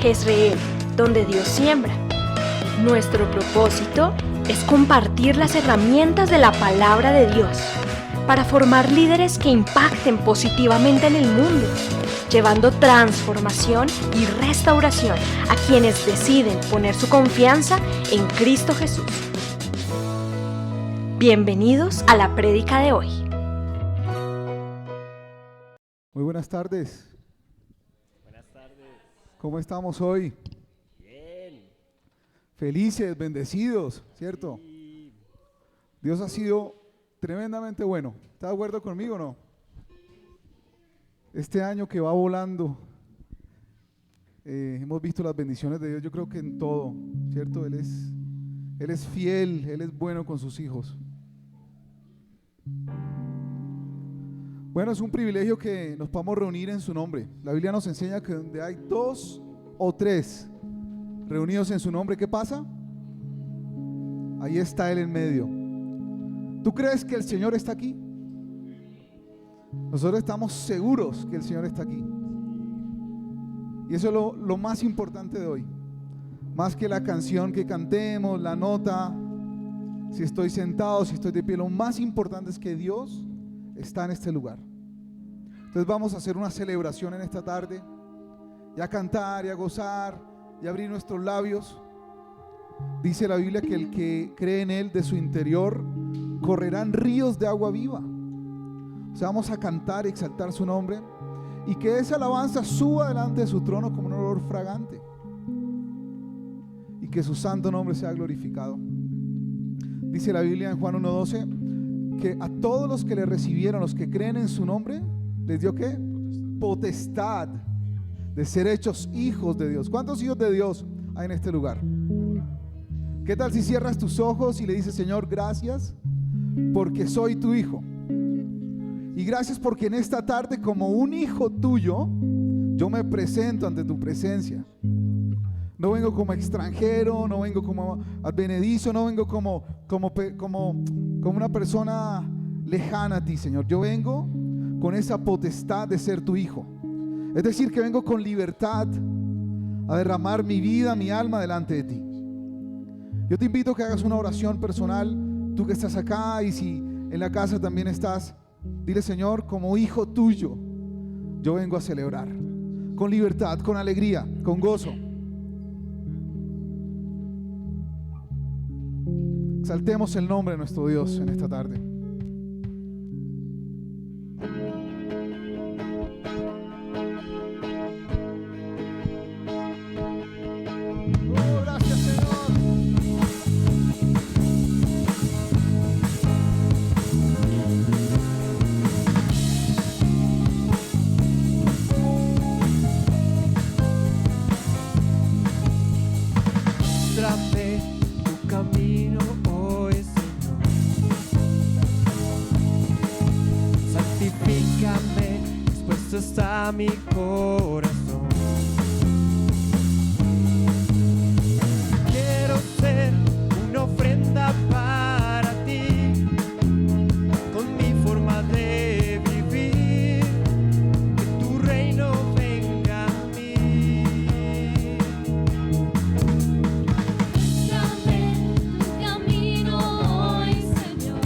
Jezreel, donde Dios siembra. Nuestro propósito es compartir las herramientas de la palabra de Dios para formar líderes que impacten positivamente en el mundo, llevando transformación y restauración a quienes deciden poner su confianza en Cristo Jesús. Bienvenidos a la prédica de hoy. Muy buenas tardes. Buenas tardes. ¿Cómo estamos hoy? Bien. Felices, bendecidos, ¿cierto? Sí. Dios ha sido tremendamente bueno. ¿Está de acuerdo conmigo o no? Este año que va volando, hemos visto las bendiciones de Dios, yo creo que en todo, ¿cierto? Él es fiel, Él es bueno con sus hijos. Bueno, es un privilegio que nos podamos reunir en su nombre. La Biblia nos enseña que donde hay 2 o 3 reunidos en su nombre, ¿qué pasa? Ahí está Él en medio. ¿Tú crees que el Señor está aquí? Nosotros estamos seguros que el Señor está aquí. Y eso es lo más importante de hoy. Más que la canción que cantemos, la nota, si estoy sentado, si estoy de pie, lo más importante es que Dios está en este lugar. Entonces vamos a hacer una celebración en esta tarde, y a cantar, y a gozar, y a abrir nuestros labios. Dice la Biblia que el que cree en Él, de su interior correrán ríos de agua viva. O sea, vamos a cantar y exaltar su nombre, y que esa alabanza suba delante de su trono como un olor fragante, y que su santo nombre sea glorificado. Dice la Biblia en Juan 1:12 que a todos los que le recibieron, los que creen en su nombre, les dio ¿qué? Potestad de ser hechos hijos de Dios. ¿Cuántos hijos de Dios hay en este lugar? ¿Qué tal si cierras tus ojos y le dices: Señor, gracias porque soy tu hijo, y gracias porque en esta tarde, como un hijo tuyo, yo me presento ante tu presencia? No vengo como extranjero, no vengo como advenedizo, no vengo como una persona lejana a ti, Señor. Yo vengo con esa potestad de ser tu hijo. Es decir, que vengo con libertad a derramar mi vida, mi alma delante de ti. Yo te invito a que hagas una oración personal, tú que estás acá, y si en la casa también estás, dile: Señor, como hijo tuyo, yo vengo a celebrar con libertad, con alegría, con gozo. Exaltemos el nombre de nuestro Dios en esta tarde. Oh, gracias, Señor. Muéstrame tu camino hoy, Señor. Santifícame, dispuesto está mi corazón. Quiero ser una ofrenda para ti, con mi forma de vivir, que tu reino venga a mí. Muéstrame tu camino hoy, Señor.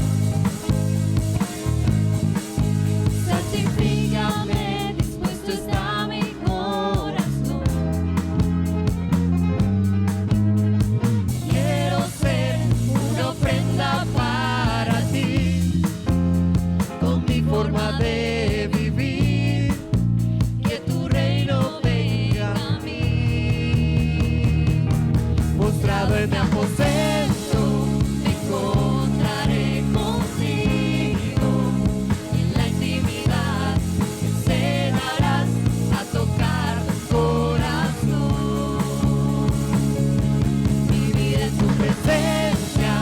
Santifícame, dispuesto está mi corazón. Quiero ser una ofrenda para ti, con mi forma de vivir, que tu reino venga a mí. Postrado en mi aposento, Me encontraré contigo en la intimidad. Me enseñarás a tocar tu corazón. Mi vida en tu presencia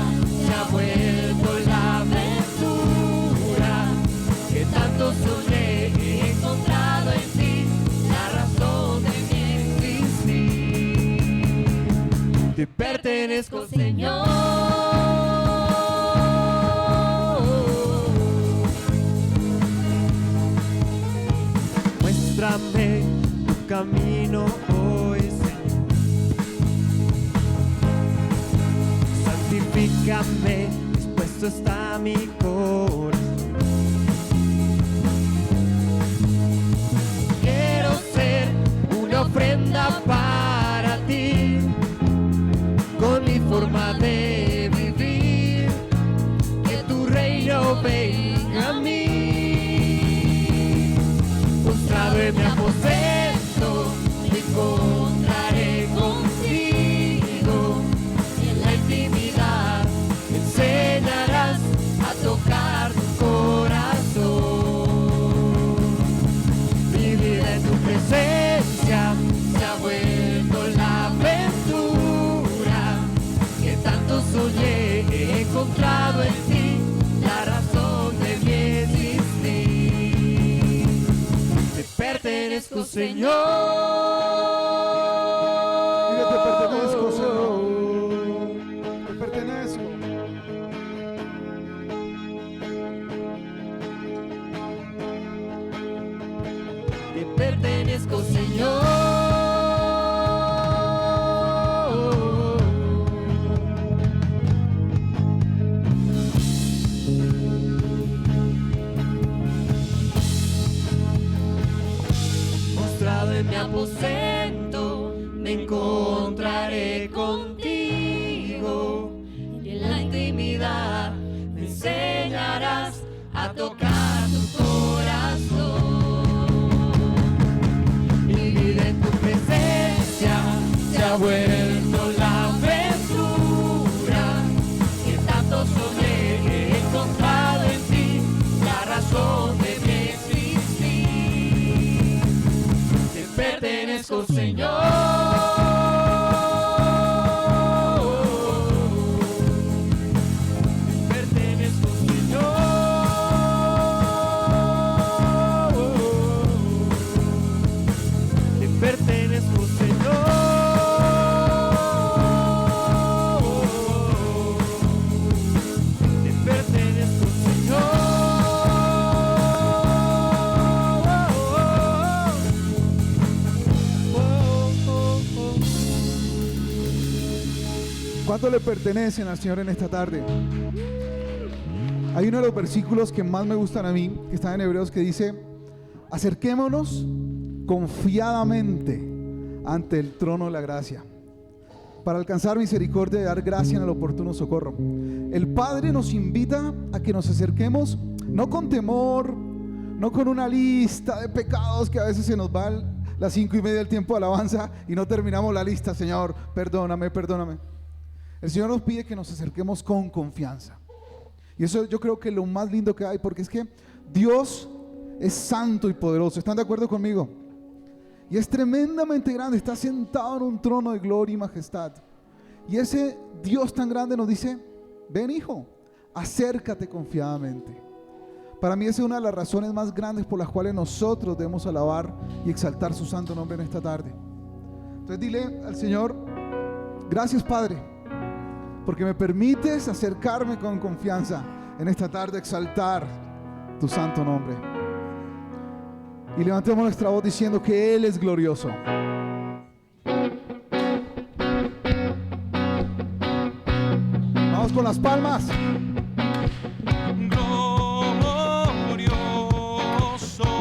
se ha vuelto la aventura que tanto soñé. He encontrado en ti la razón de mi existir. te pertenezco, Señor. Muéstrame tu camino hoy, Señor. Tócame, dispuesto está mi corazón. Quiero ser una ofrenda para ti, con mi forma de vivir, que tu reino venga a mí. Postrado en mi aposento, me encontraré contigo, y en la intimidad me enseñarás a tocar tu corazón. Mi vida en tu presencia se ha vuelto la aventura que tanto soñé. He encontrado en ti la razón de mi existir. Te pertenezco, Señor. Dile, te pertenezco, Señor. Te pertenezco. Te pertenezco, Señor. Postrado en mi aposento, me encontraré contigo, y en la intimidad me enseñarás a tocar tu corazón. Mi vida en tu presencia se ha vuelto la aventura que tanto soñé. He encontrado en ti la razón de mi existir. Te pertenezco, Señor. Te pertenezco, Señor. Te pertenezco, Señor. Te pertenezco, Señor. ¿Cuánto le pertenecen al Señor en esta tarde? Hay uno de los versículos que más me gustan a mí, que está en Hebreos, que dice: acerquémonos confiadamente ante el trono de la gracia, para alcanzar misericordia y dar gracia en el oportuno socorro. El Padre nos invita a que nos acerquemos, no con temor, no con una lista de pecados que a veces se nos va las 5:30 del tiempo de alabanza y no terminamos la lista. Señor, perdóname, perdóname. El Señor nos pide que nos acerquemos con confianza. Y eso yo creo que es lo más lindo que hay, porque es que Dios es santo y poderoso. ¿Están de acuerdo conmigo? Y es tremendamente grande, está sentado en un trono de gloria y majestad. Y ese Dios tan grande nos dice: ven, hijo, acércate confiadamente. Para mí esa es una de las razones más grandes por las cuales nosotros debemos alabar y exaltar su santo nombre en esta tarde. Entonces dile al Señor: gracias, Padre, porque me permites acercarme con confianza en esta tarde, exaltar tu santo nombre. Y levantemos nuestra voz diciendo que Él es glorioso. Vamos con las palmas. Glorioso.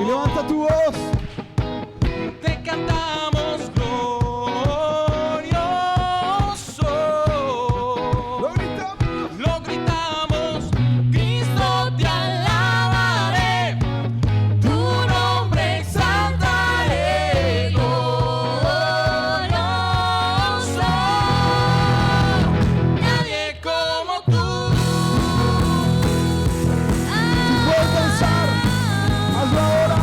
Y levanta tu voz. Te cantamos glorioso. Lo gritamos. Lo gritamos, Cristo te alabaré, tu nombre exaltaré, glorioso. Nadie como tú. Si puedes danzar, hazlo ahora.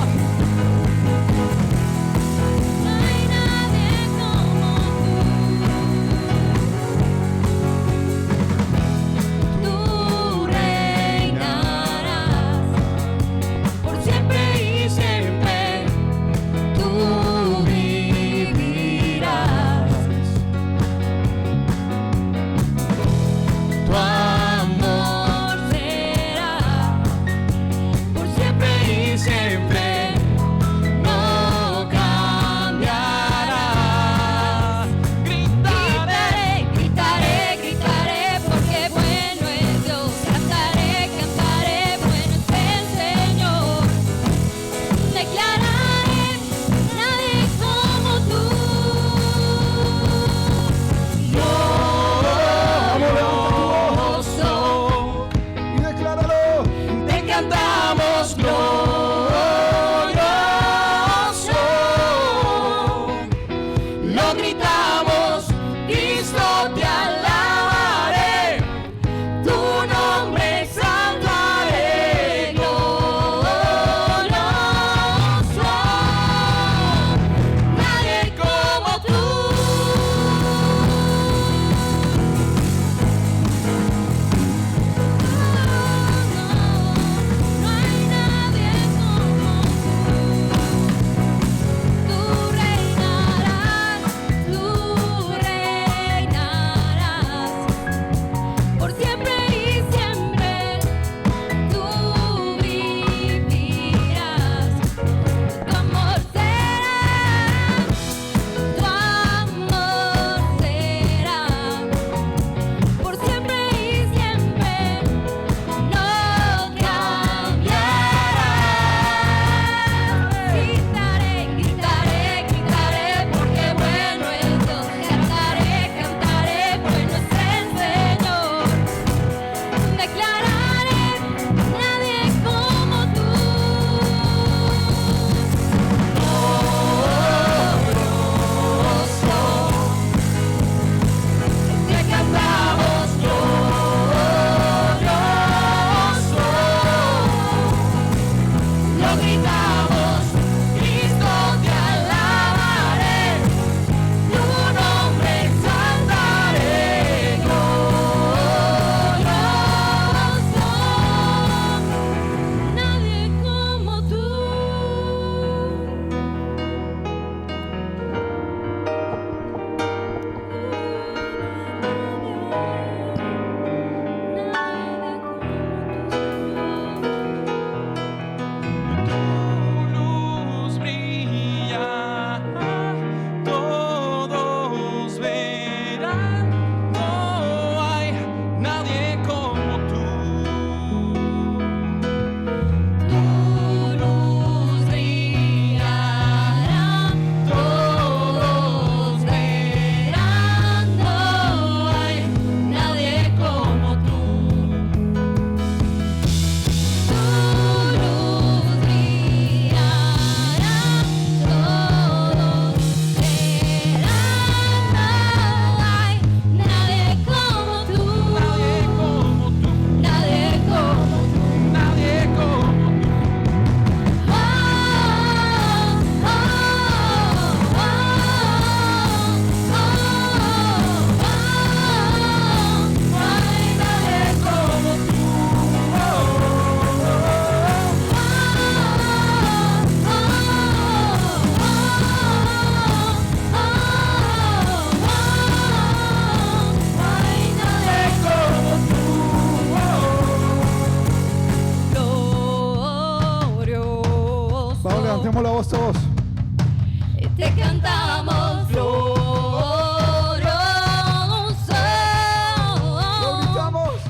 cantamos glorioso.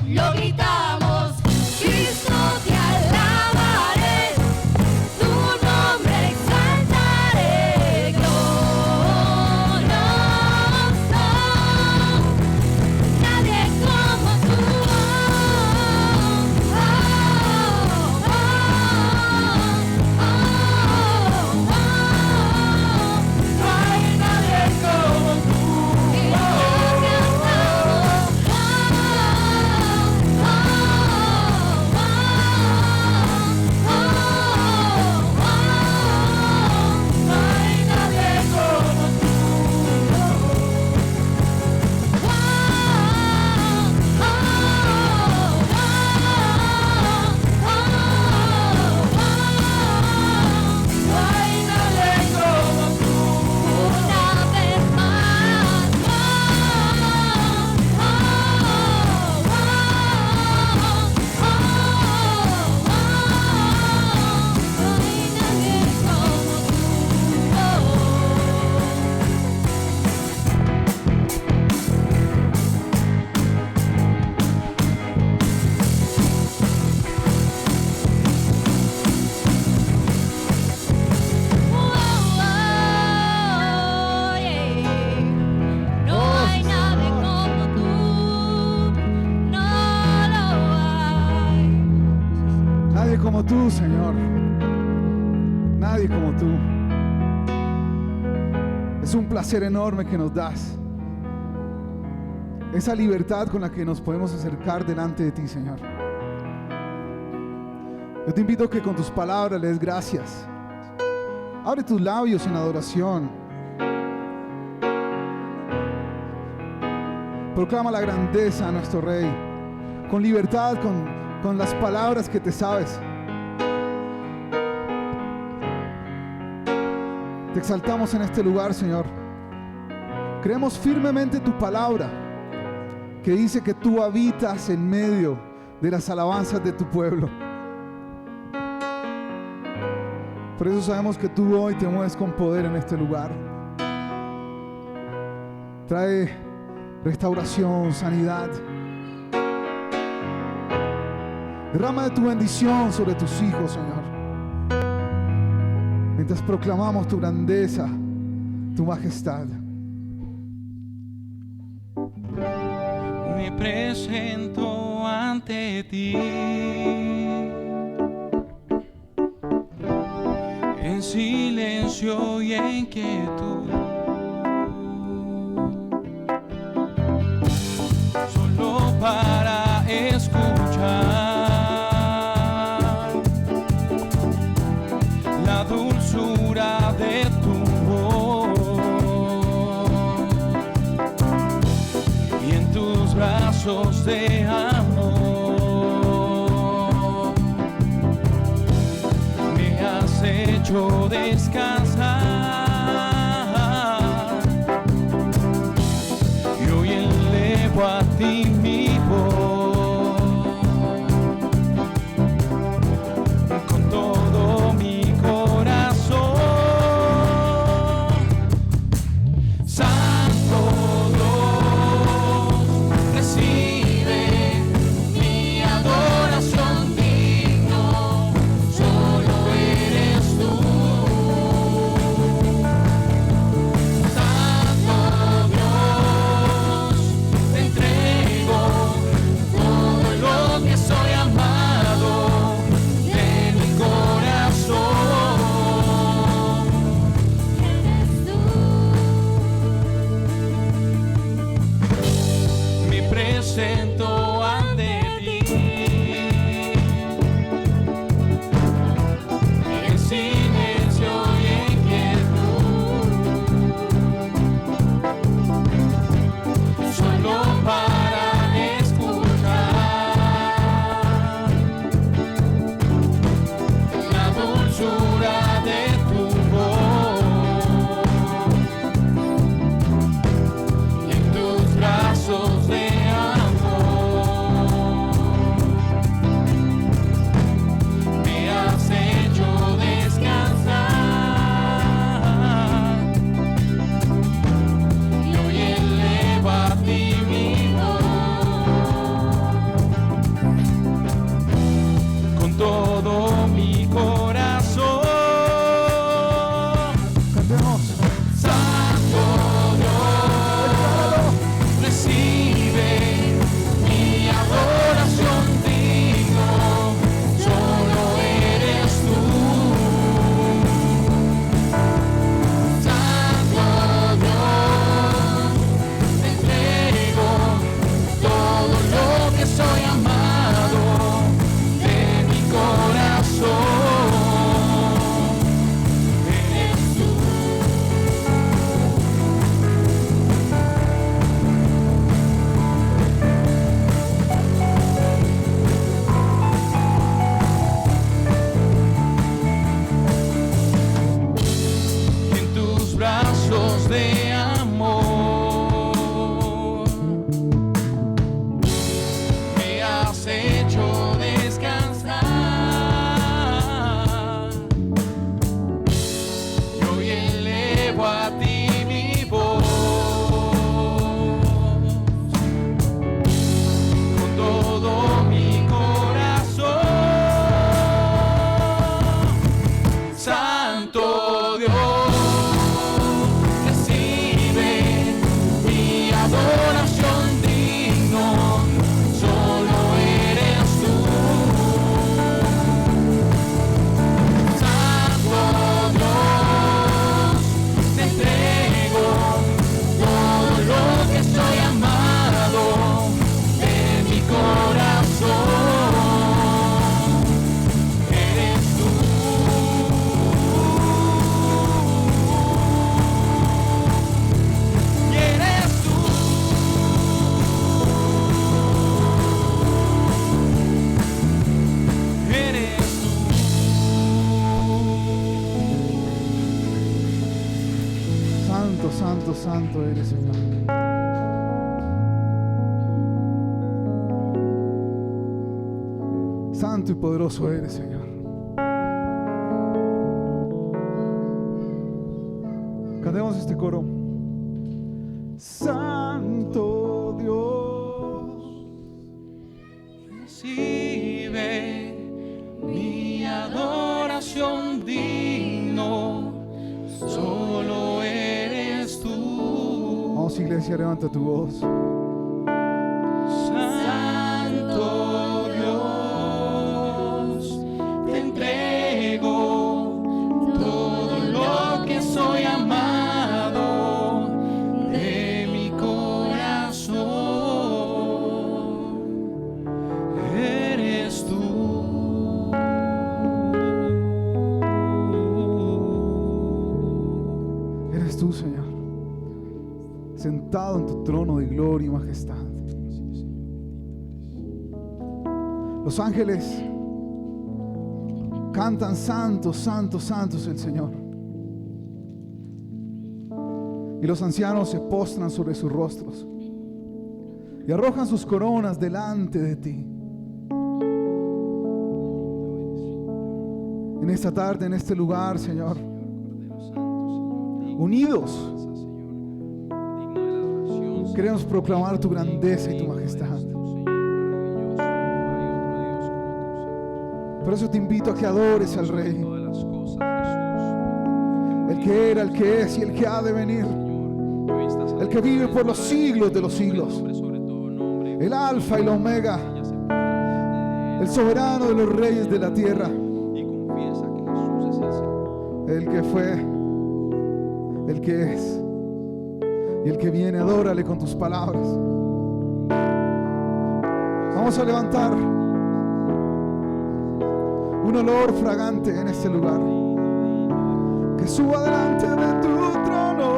Lo gritamos, Cristo te alabaré, tu nombre exaltaré, glorioso. Nadie como tú. No hay nadie como tú. Y lo cantamos. No hay nadie como tú. No hay nadie como tú. Una vez más. No hay nadie como tú. No lo hay. Nadie como tú, Señor. Nadie como tú. Es un placer enorme que nos das. Esa libertad con la que nos podemos acercar delante de ti, Señor. Yo te invito a que con tus palabras le des gracias. Abre tus labios en adoración. Proclama la grandeza a nuestro Rey. Con libertad, con las palabras que te sabes. Te exaltamos en este lugar, Señor. Creemos firmemente tu palabra, que dice que tú habitas en medio de las alabanzas de tu pueblo. Por eso sabemos que tú hoy te mueves con poder en este lugar. Trae restauración, sanidad. Derrama de tu bendición sobre tus hijos, Señor. Mientras proclamamos tu grandeza, tu majestad. Me presento ante ti en silencio y en quietud, solo para escuchar la dulzura de tu voz y en tus brazos de amor me has hecho descansar y hoy elevo a ti mi voz con todo mi corazón. Santo Dios, recibe mi adoración, digno solo eres tú. Santo Dios, te entrego todo lo que soy, amado de mi corazón. Me presento ante ti en silencio y en quietud, solo para escuchar la dulzura de tu voz y en tus brazos de amor de amor. Me has hecho descansar. Y hoy elevo a ti mi voz. Con todo mi corazón. Santo Dios, recibe mi adoración, digno solo eres tú. Santo Dios, te entrego todo lo que soy, amado de mi corazón. Eres tú. Y eres tú. Eres tú. Santo, santo, santo eres, Señor. Santo y poderoso eres, Señor. Cantemos este coro. Santo Dios, Recibe mi adoración, digno solo eres tú. vamos, iglesia, levanta tu voz. Santo Dios, te entrego todo lo que soy, amado de mi corazón. Eres tú. Eres tú, Señor, sentado en tu trono de gloria y majestad. Los ángeles cantan: santo, santo, santo es el Señor. Y los ancianos se postran sobre sus rostros y arrojan sus coronas delante de ti. En esta tarde, en este lugar, Señor, unidos, queremos proclamar tu grandeza y tu majestad. Por eso te invito a que adores al Rey, el que era, el que es y el que ha de venir, el que vive por los siglos de los siglos, el Alfa y la Omega, el soberano de los reyes de la tierra, el que fue, el que es y el que viene. Adórale con tus palabras. Vamos a levantar un olor fragante en este lugar, que suba delante de tu trono.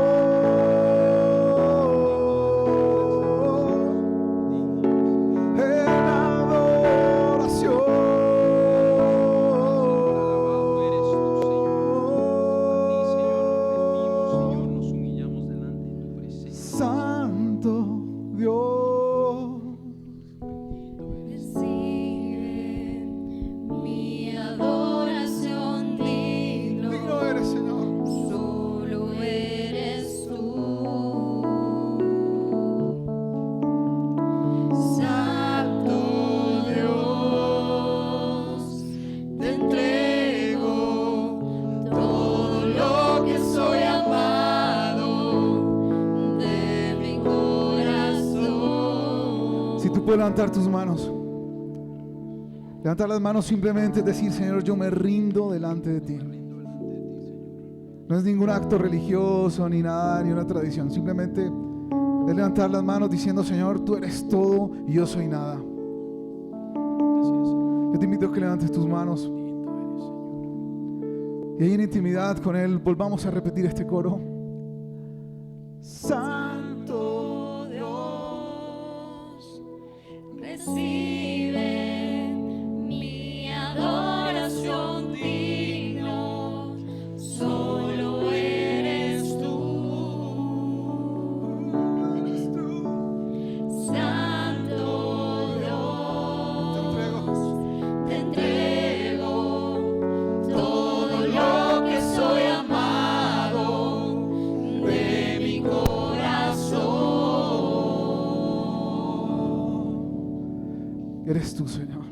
En adoración. Santo Dios, Recibe mi adoración, digno eres, Señor. solo eres tú. Santo Dios, te entrego todo lo que soy, amado de mi corazón. Si tú puedes levantar tus manos, levantar las manos, simplemente decir: Señor, yo me rindo delante de ti. No es ningún acto religioso ni nada, ni una tradición. Simplemente es levantar las manos diciendo: Señor, tú eres todo y yo soy nada. Yo te invito a que levantes tus manos y ahí en intimidad con Él volvamos a repetir este coro. Santo Dios, recibe mi adoración, digno solo eres tú. eres tú, Señor.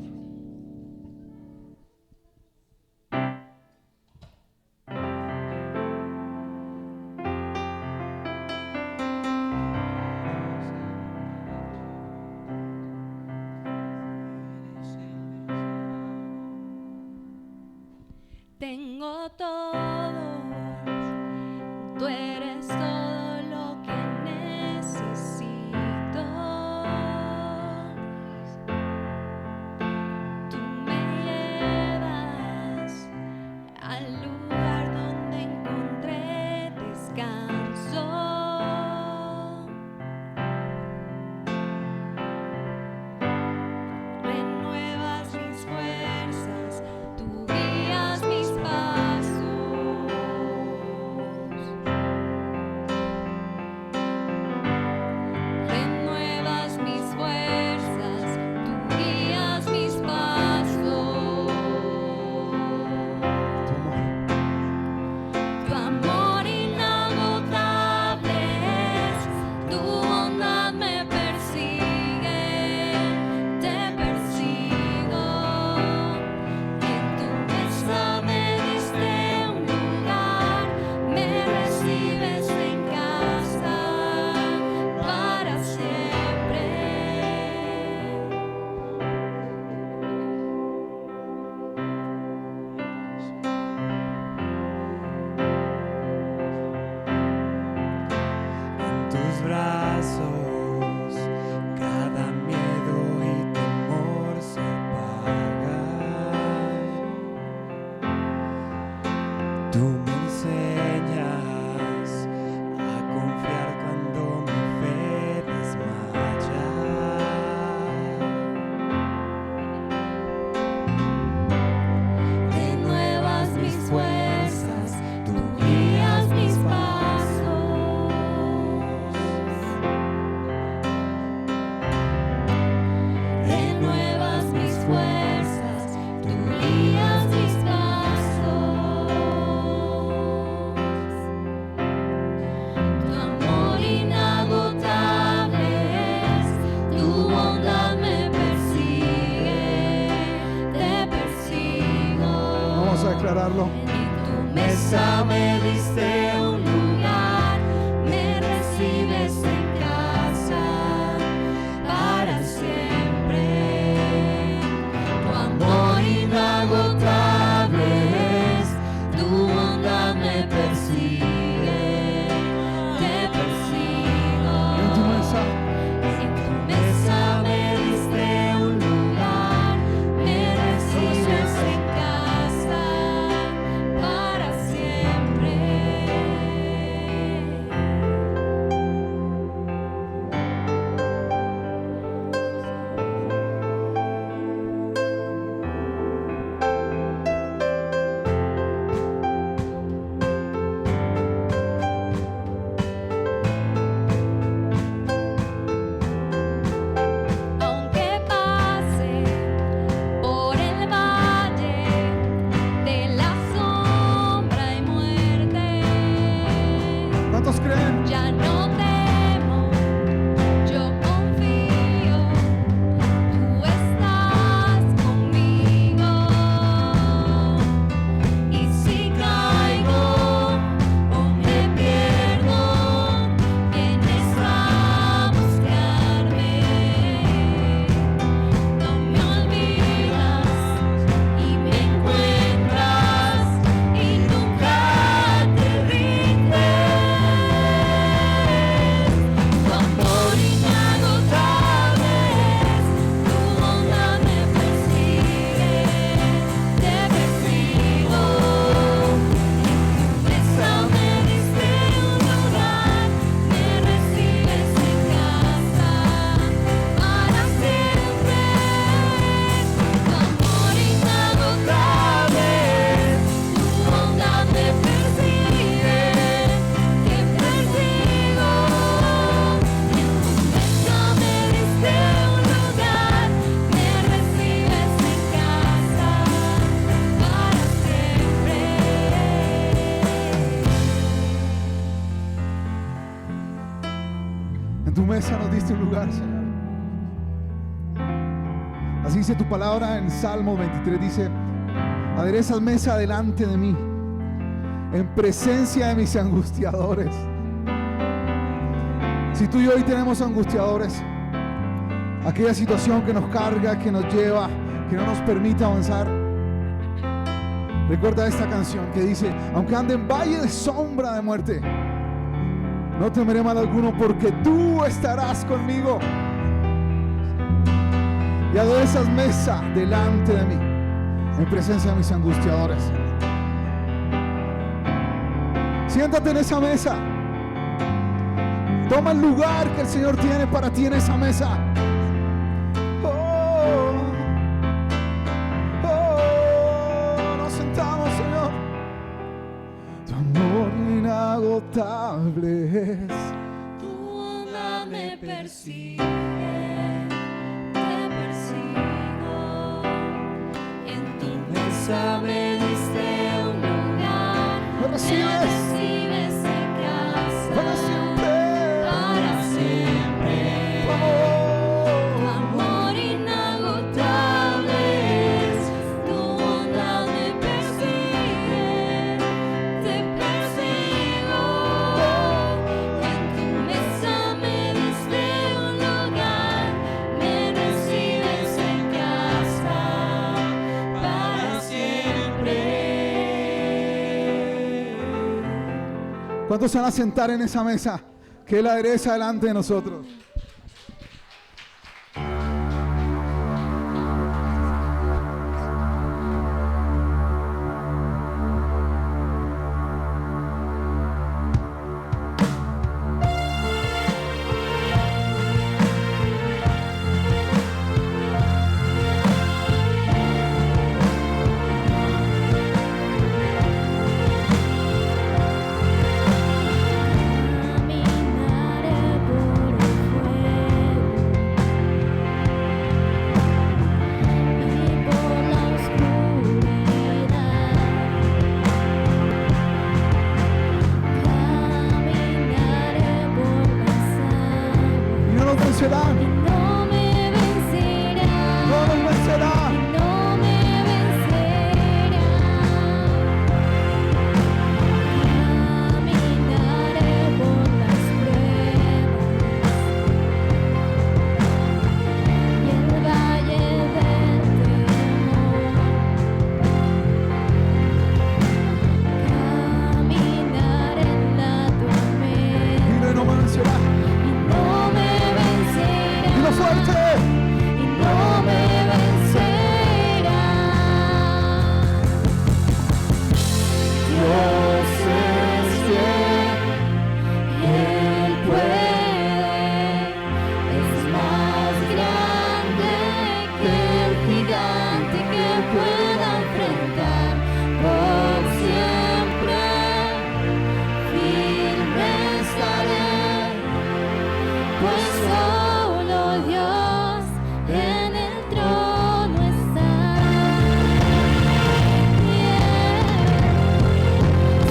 Tengo todo, tú eres todo lo que necesito. Tú me llevas al lugar donde encontré descanso. Renuevas mis fuerzas, tú guías mis pasos. Renuevas mis fuerzas, tú guías mis pasos. Tu amor inagotable es, tu bondad me persigue, te persigo. En tu mesa me diste un lugar, me recibes en casa para siempre. En tus brazos cada miedo y temor se apaga. Tú me enseñas a confiar cuando mi fe desmaya. Renuevas mis fuerzas, tú guías mis pasos. Renuevas mis fuerzas, tú guías mis pasos. Tu amor inagotable es, tu bondad me persigue, te persigo. Vamos a declararlo. En tu mesa me diste un lugar, me recibes en casa para siempre. Tu amor inagotable es, tu bondad me persigue, te persigo. En tu mesa. En tu mesa me diste un lugar, me recibes en casa para siempre. Aunque pase por el valle de la sombra y muerte, ¿Cuántos creen? ya no temo, yo confío, tú estás conmigo. Y si caigo o me pierdo, vienes a buscarme. No me olvidas y me encuentras y nunca te rindes. Tu amor inagotable es, tu bondad me persigue, te persigo. En tu mesa me diste un lugar, me recibes en casa para siempre. Tu amor inagotable es, tu bondad me persigue, te persigo. En tu mesa me diste un lugar, me recibes en casa para siempre. En tu mesa nos diste un lugar, Señor. Así dice tu palabra en Salmo 23, dice: aderezas mesa delante de mí, en presencia de mis angustiadores. Si tú y yo hoy tenemos angustiadores, aquella situación que nos carga, que nos lleva, que no nos permite avanzar, recuerda esta canción que dice: aunque ande en valle de sombra de muerte, no temeré mal alguno, porque tú estarás conmigo. Y aderezas mesa delante de mí, en presencia de mis angustiadores. Siéntate en esa mesa. Toma el lugar que el Señor tiene para ti en esa mesa. Nos sentamos, Señor. Tu amor inagotable es. Tu onda me persigue, te persigo. En tu mesa me diste un lugar. ¿Me recibes? Me recibes en casa. Para siempre. Para siempre. Tu amor inagotable es. Tu onda me persigue, te persigo. En tu mesa me diste un lugar. Me recibes en casa. Para siempre. ¿Cuántos se van a sentar en esa mesa que Él adereza delante de nosotros? Caminaré por el fuego y por la oscuridad. Caminaré por las aguas Y no nos vencerá, y no me vencerá. no nos vencerá. No me vencerá. Caminaré por las pruebas y el valle del temor. Caminaré en la tormenta Dile: no me vencerá. y no me vencerá. Dilo fuerte. Y no me vencerá. Dios es fiel, Él puede, es más grande que el gigante que pueda enfrentar. Por siempre firme estaré, pues solo Dios en el trono está.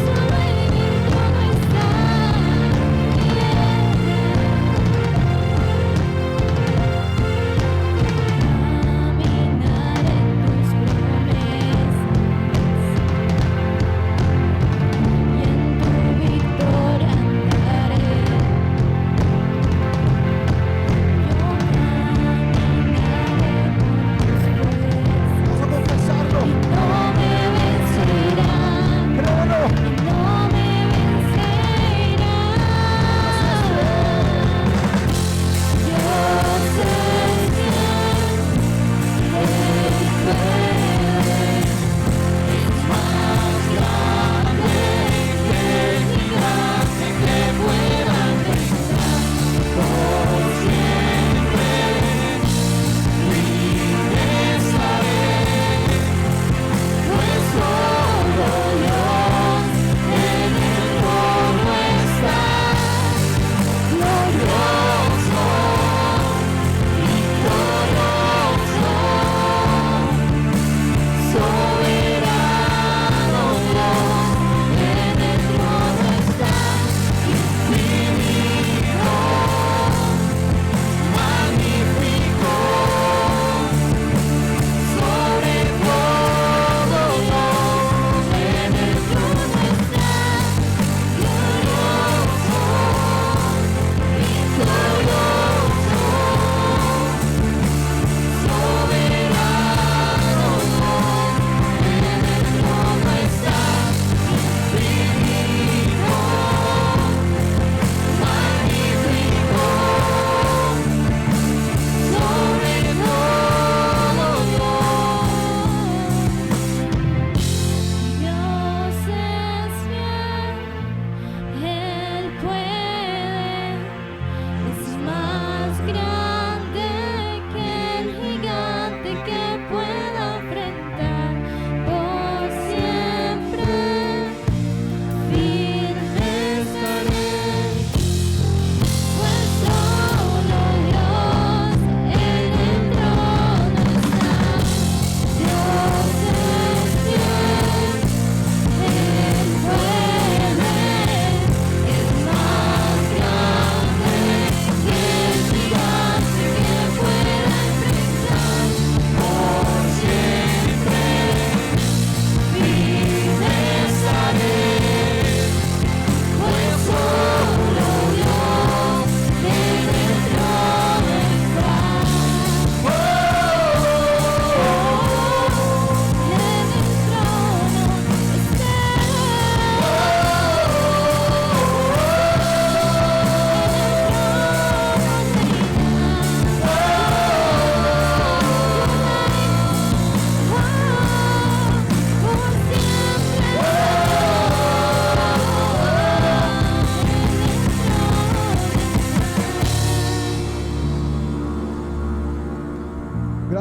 Solo en el trono está.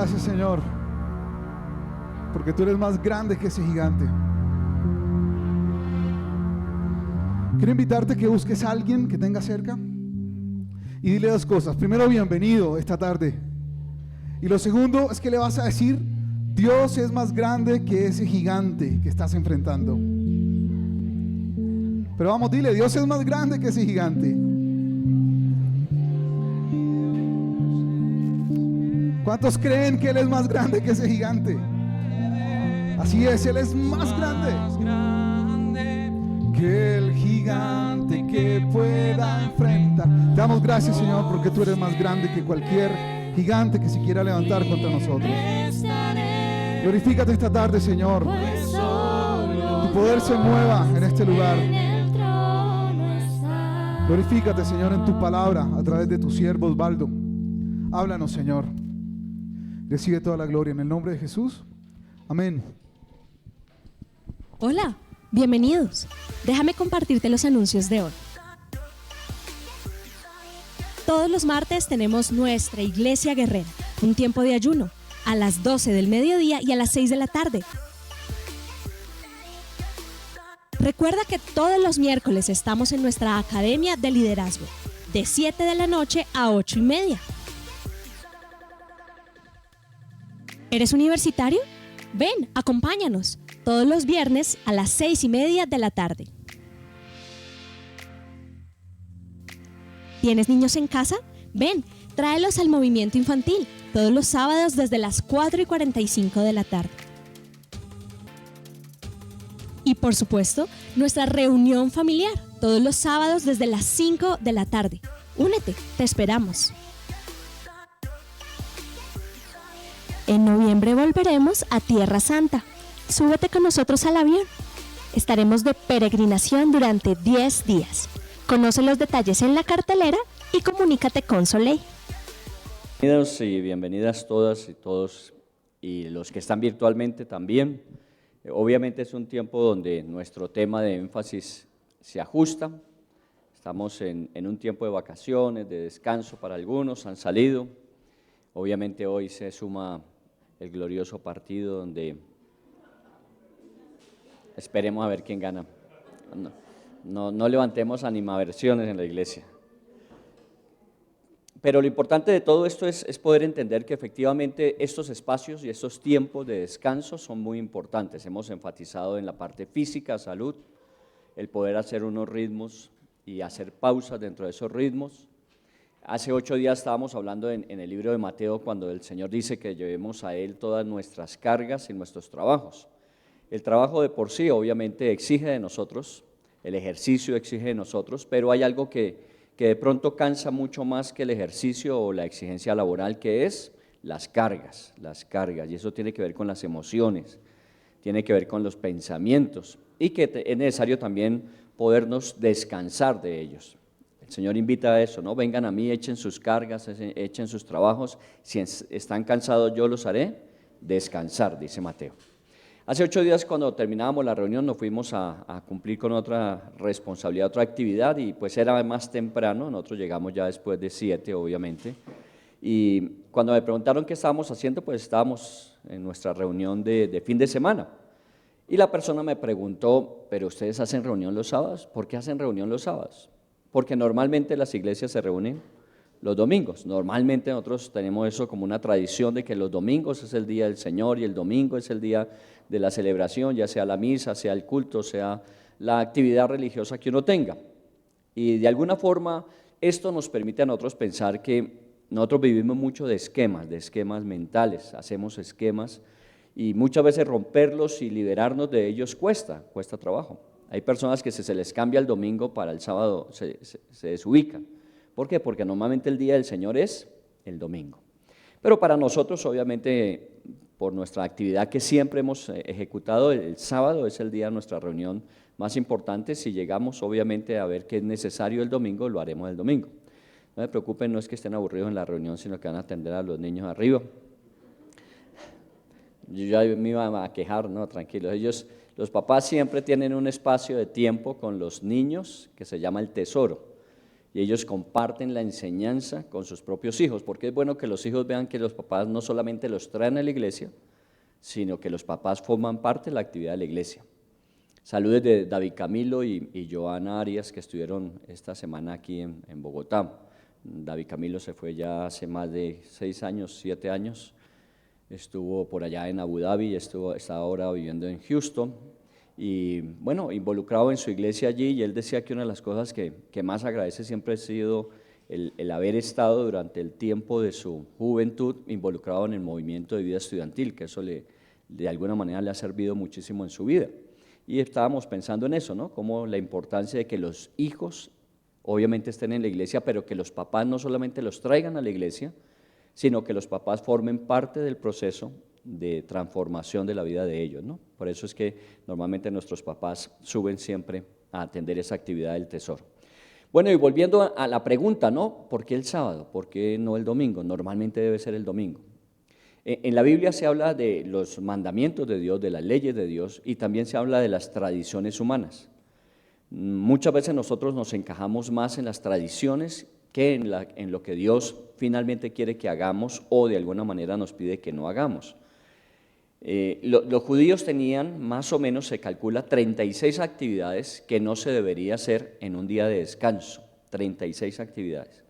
Gracias, Señor, porque tú eres más grande que ese gigante. Quiero invitarte a que busques a alguien que tenga cerca y dile dos cosas. Primero, bienvenido esta tarde. Y lo segundo es que le vas a decir: Dios es más grande que ese gigante que estás enfrentando. Pero vamos, dile: Dios es más grande que ese gigante. ¿Cuántos creen que Él es más grande que ese gigante? Así es, Él es más grande que el gigante que pueda enfrentar. Te damos gracias, Señor, porque tú eres más grande que cualquier gigante que se quiera levantar contra nosotros. Glorifícate esta tarde, Señor. Tu poder se mueva en este lugar. Glorifícate, Señor, en tu palabra a través de tu siervo Osvaldo. Háblanos, Señor. Recibe toda la gloria en el nombre de Jesús. Amén. Hola, bienvenidos. Déjame compartirte los anuncios de hoy. Todos los martes tenemos nuestra Iglesia Guerrera, un tiempo de ayuno, a las 12 del mediodía y a las 6 de la tarde. Recuerda que todos los miércoles estamos en nuestra Academia de Liderazgo, de 7 de la noche a 8:30. ¿Eres universitario? Ven, acompáñanos, todos los viernes a las 6:30 de la tarde. ¿Tienes niños en casa? Ven, tráelos al movimiento infantil, todos los sábados desde las 4:45 de la tarde. Y por supuesto, nuestra reunión familiar, todos los sábados desde las 5 de la tarde. Únete, te esperamos. En noviembre volveremos a Tierra Santa. Súbete con nosotros al avión. Estaremos de peregrinación durante 10 días. Conoce los detalles en la cartelera y comunícate con Soleil. Bienvenidos y bienvenidas todas y todos, y los que están virtualmente también. Obviamente es un tiempo donde nuestro tema de énfasis se ajusta. Estamos en un tiempo de vacaciones, de descanso para algunos, han salido. Obviamente hoy se suma el glorioso partido donde esperemos a ver quién gana. No levantemos animaversiones en la iglesia. Pero lo importante de todo esto es poder entender que efectivamente estos espacios y estos tiempos de descanso son muy importantes. Hemos enfatizado en la parte física, salud, el poder hacer unos ritmos y hacer pausas dentro de esos ritmos. Hace 8 días estábamos hablando en el libro de Mateo cuando el Señor dice que llevemos a Él todas nuestras cargas y nuestros trabajos. El trabajo de por sí obviamente exige de nosotros, el ejercicio exige de nosotros, pero hay algo que de pronto cansa mucho más que el ejercicio o la exigencia laboral, que es las cargas, y eso tiene que ver con las emociones, tiene que ver con los pensamientos, y que es necesario también podernos descansar de ellos. El Señor invita a eso, ¿no? Vengan a mí, echen sus cargas, echen sus trabajos, si están cansados yo los haré descansar, dice Mateo. Hace 8 días cuando terminábamos la reunión nos fuimos a cumplir con otra responsabilidad, otra actividad, y pues era más temprano, nosotros llegamos ya después de 7 obviamente, y cuando me preguntaron qué estábamos haciendo, pues estábamos en nuestra reunión de fin de semana, y la persona me preguntó, ¿pero ustedes hacen reunión los sábados? ¿Por qué hacen reunión los sábados? Porque normalmente las iglesias se reúnen los domingos. Normalmente nosotros tenemos eso como una tradición de que los domingos es el día del Señor y el domingo es el día de la celebración, ya sea la misa, sea el culto, sea la actividad religiosa que uno tenga. Y de alguna forma esto nos permite a nosotros pensar que nosotros vivimos mucho de esquemas mentales, hacemos esquemas y muchas veces romperlos y liberarnos de ellos cuesta trabajo. Hay personas que si se les cambia el domingo para el sábado se desubican. ¿Por qué? Porque normalmente el día del Señor es el domingo. Pero para nosotros, obviamente, por nuestra actividad que siempre hemos ejecutado, el sábado es el día de nuestra reunión más importante. Si llegamos, obviamente, a ver que es necesario el domingo, lo haremos el domingo. No se preocupen, no es que estén aburridos en la reunión, sino que van a atender a los niños arriba. Yo ya me iba a quejar, no, tranquilos. Los papás siempre tienen un espacio de tiempo con los niños que se llama el tesoro. y ellos comparten la enseñanza con sus propios hijos, porque es bueno que los hijos vean que los papás no solamente los traen a la iglesia, sino que los papás forman parte de la actividad de la iglesia. Saludos de David Camilo y Joana Arias, que estuvieron esta semana aquí en Bogotá. David Camilo se fue ya hace más de 6 años, 7 años, estuvo por allá en Abu Dhabi, está ahora viviendo en Houston, y bueno, involucrado en su iglesia allí, y él decía que una de las cosas que más agradece siempre ha sido el haber estado durante el tiempo de su juventud involucrado en el movimiento de vida estudiantil, que eso de alguna manera le ha servido muchísimo en su vida. Y estábamos pensando en eso, ¿no? Como la importancia de que los hijos obviamente estén en la iglesia, pero que los papás no solamente los traigan a la iglesia, sino que los papás formen parte del proceso de transformación de la vida de ellos, ¿no? Por eso es que normalmente nuestros papás suben siempre a atender esa actividad del tesoro. Bueno, y volviendo a la pregunta, ¿no? ¿Por qué el sábado? ¿Por qué no el domingo? Normalmente debe ser el domingo. En la Biblia se habla de los mandamientos de Dios, de las leyes de Dios, y también se habla de las tradiciones humanas. Muchas veces nosotros nos encajamos más en las tradiciones que en lo que Dios finalmente quiere que hagamos o de alguna manera nos pide que no hagamos. Los judíos tenían más o menos, se calcula, 36 actividades que no se debería hacer en un día de descanso, 36 actividades.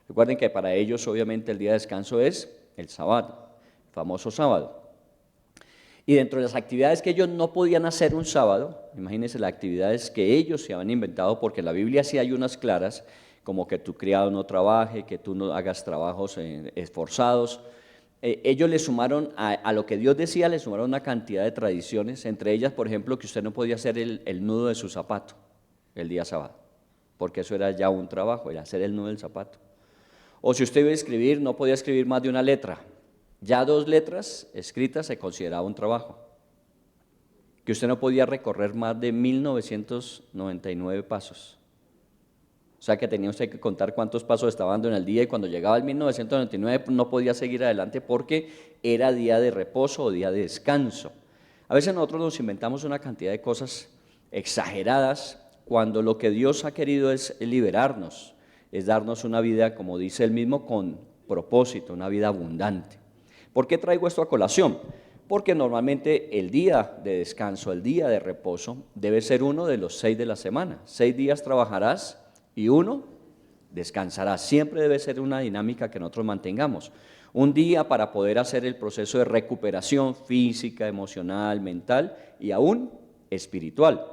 Recuerden que para ellos obviamente el día de descanso es el sábado, el famoso sábado. Y dentro de las actividades que ellos no podían hacer un sábado, imagínense las actividades que ellos se habían inventado, porque en la Biblia sí hay unas claras, como que tu criado no trabaje, que tú no hagas trabajos esforzados. Ellos le sumaron, a lo que Dios decía, le sumaron una cantidad de tradiciones, entre ellas, por ejemplo, que usted no podía hacer el nudo de su zapato el día sábado, porque eso era ya un trabajo, era hacer el nudo del zapato. O si usted iba a escribir, no podía escribir más de una letra. Ya 2 letras escritas se consideraba un trabajo. Que usted no podía recorrer más de 1999 pasos. O sea que tenía usted que contar cuántos pasos estaba dando en el día, y cuando llegaba el 1999 no podía seguir adelante porque era día de reposo o día de descanso. A veces nosotros nos inventamos una cantidad de cosas exageradas cuando lo que Dios ha querido es liberarnos, es darnos una vida, como dice él mismo, con propósito, una vida abundante. ¿Por qué traigo esto a colación? Porque normalmente el día de descanso, el día de reposo, debe ser uno de los 6 de la semana. 6 días trabajarás y 1 descansarás. Siempre debe ser una dinámica que nosotros mantengamos. Un día para poder hacer el proceso de recuperación física, emocional, mental y aún espiritual.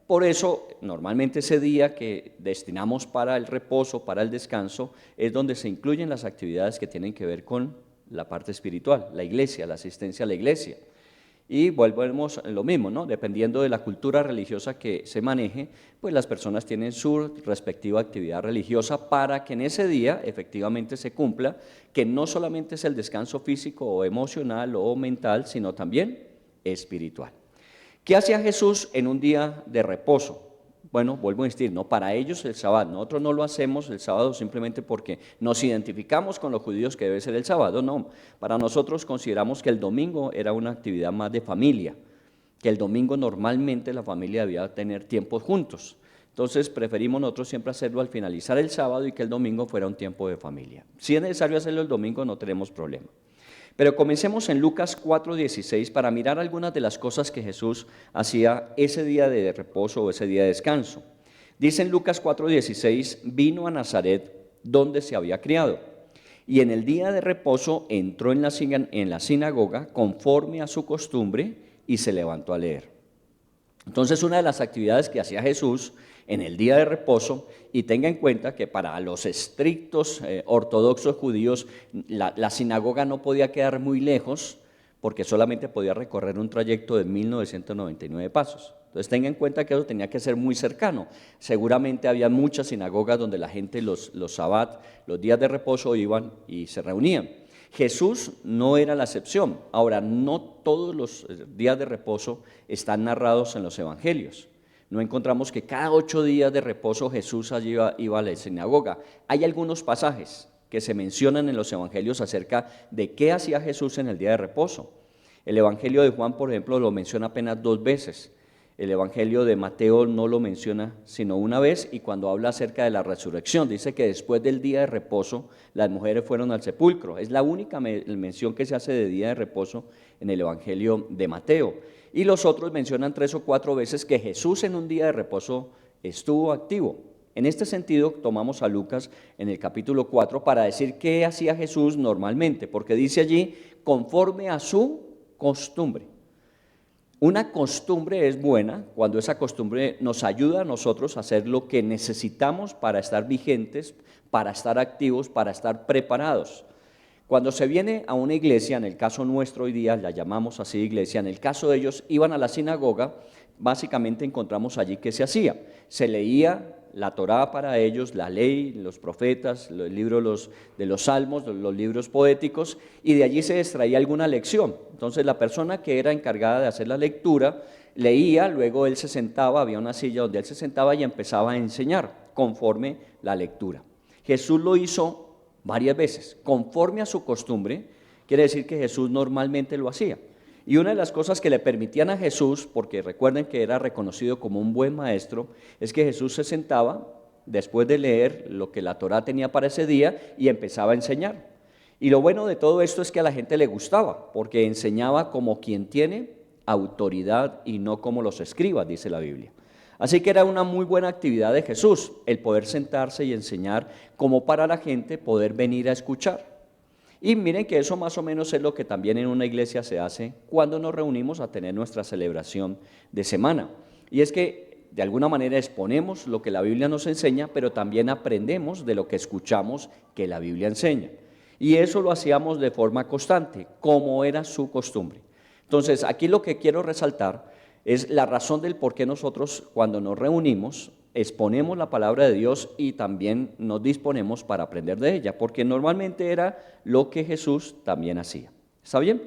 Por eso, normalmente ese día que destinamos para el reposo, para el descanso, es donde se incluyen las actividades que tienen que ver con la parte espiritual, la iglesia, la asistencia a la iglesia. Y volvemos a lo mismo, ¿no? Dependiendo de la cultura religiosa que se maneje, pues las personas tienen su respectiva actividad religiosa para que en ese día efectivamente se cumpla, que no solamente es el descanso físico o emocional o mental, sino también espiritual. ¿Qué hacía Jesús en un día de reposo? Bueno, vuelvo a insistir, no para ellos el sábado, nosotros no lo hacemos el sábado simplemente porque nos identificamos con los judíos que debe ser el sábado, no, para nosotros consideramos que el domingo era una actividad más de familia, que el domingo normalmente la familia debía tener tiempos juntos, entonces preferimos nosotros siempre hacerlo al finalizar el sábado y que el domingo fuera un tiempo de familia. Si es necesario hacerlo el domingo no tenemos problema. Pero comencemos en Lucas 4:16 para mirar algunas de las cosas que Jesús hacía ese día de reposo o ese día de descanso. Dice en Lucas 4:16, vino a Nazaret donde se había criado, y en el día de reposo entró en la sinagoga conforme a su costumbre y se levantó a leer. Entonces una de las actividades que hacía Jesús en el día de reposo, y tenga en cuenta que para los estrictos ortodoxos judíos la sinagoga no podía quedar muy lejos porque solamente podía recorrer un trayecto de 1999 pasos. Entonces tenga en cuenta que eso tenía que ser muy cercano. Seguramente había muchas sinagogas donde la gente los sabbat, los días de reposo iban y se reunían. Jesús no era la excepción. Ahora, no todos los días de reposo están narrados en los evangelios. No encontramos que cada 8 días de reposo Jesús allí iba a la sinagoga. Hay algunos pasajes que se mencionan en los evangelios acerca de qué hacía Jesús en el día de reposo. El evangelio de Juan, por ejemplo, lo menciona apenas 2 veces. el Evangelio de Mateo no lo menciona sino una vez, y cuando habla acerca de la resurrección, dice que después del día de reposo las mujeres fueron al sepulcro. Es la única mención que se hace de día de reposo en el Evangelio de Mateo. Y los otros mencionan 3 o 4 veces que Jesús en un día de reposo estuvo activo. En este sentido, tomamos a Lucas en el capítulo 4 para decir qué hacía Jesús normalmente, porque dice allí, conforme a su costumbre. Una costumbre es buena cuando esa costumbre nos ayuda a nosotros a hacer lo que necesitamos para estar vigentes, para estar activos, para estar preparados. Cuando se viene a una iglesia, en el caso nuestro hoy día, la llamamos así iglesia, en el caso de ellos iban a la sinagoga, básicamente encontramos allí que se hacía. Se leía la Torá para ellos, la ley, los profetas, el libro de los salmos, los libros poéticos, y de allí se extraía alguna lección. Entonces la persona que era encargada de hacer la lectura leía, luego él se sentaba, había una silla donde él se sentaba y empezaba a enseñar conforme la lectura. Jesús lo hizo varias veces, conforme a su costumbre, quiere decir que Jesús normalmente lo hacía. Y una de las cosas que le permitían a Jesús, porque recuerden que era reconocido como un buen maestro, es que Jesús se sentaba después de leer lo que la Torá tenía para ese día y empezaba a enseñar. Y lo bueno de todo esto es que a la gente le gustaba, porque enseñaba como quien tiene autoridad y no como los escribas, dice la Biblia. Así que era una muy buena actividad de Jesús, el poder sentarse y enseñar como para la gente poder venir a escuchar. Y miren que eso más o menos es lo que también en una iglesia se hace cuando nos reunimos a tener nuestra celebración de semana. Y es que de alguna manera exponemos lo que la Biblia nos enseña, pero también aprendemos de lo que escuchamos que la Biblia enseña. Y eso lo hacíamos de forma constante, como era su costumbre. Entonces, aquí lo que quiero resaltar es la razón del por qué nosotros cuando nos reunimos exponemos la palabra de Dios y también nos disponemos para aprender de ella, porque normalmente era lo que Jesús también hacía. ¿Está bien?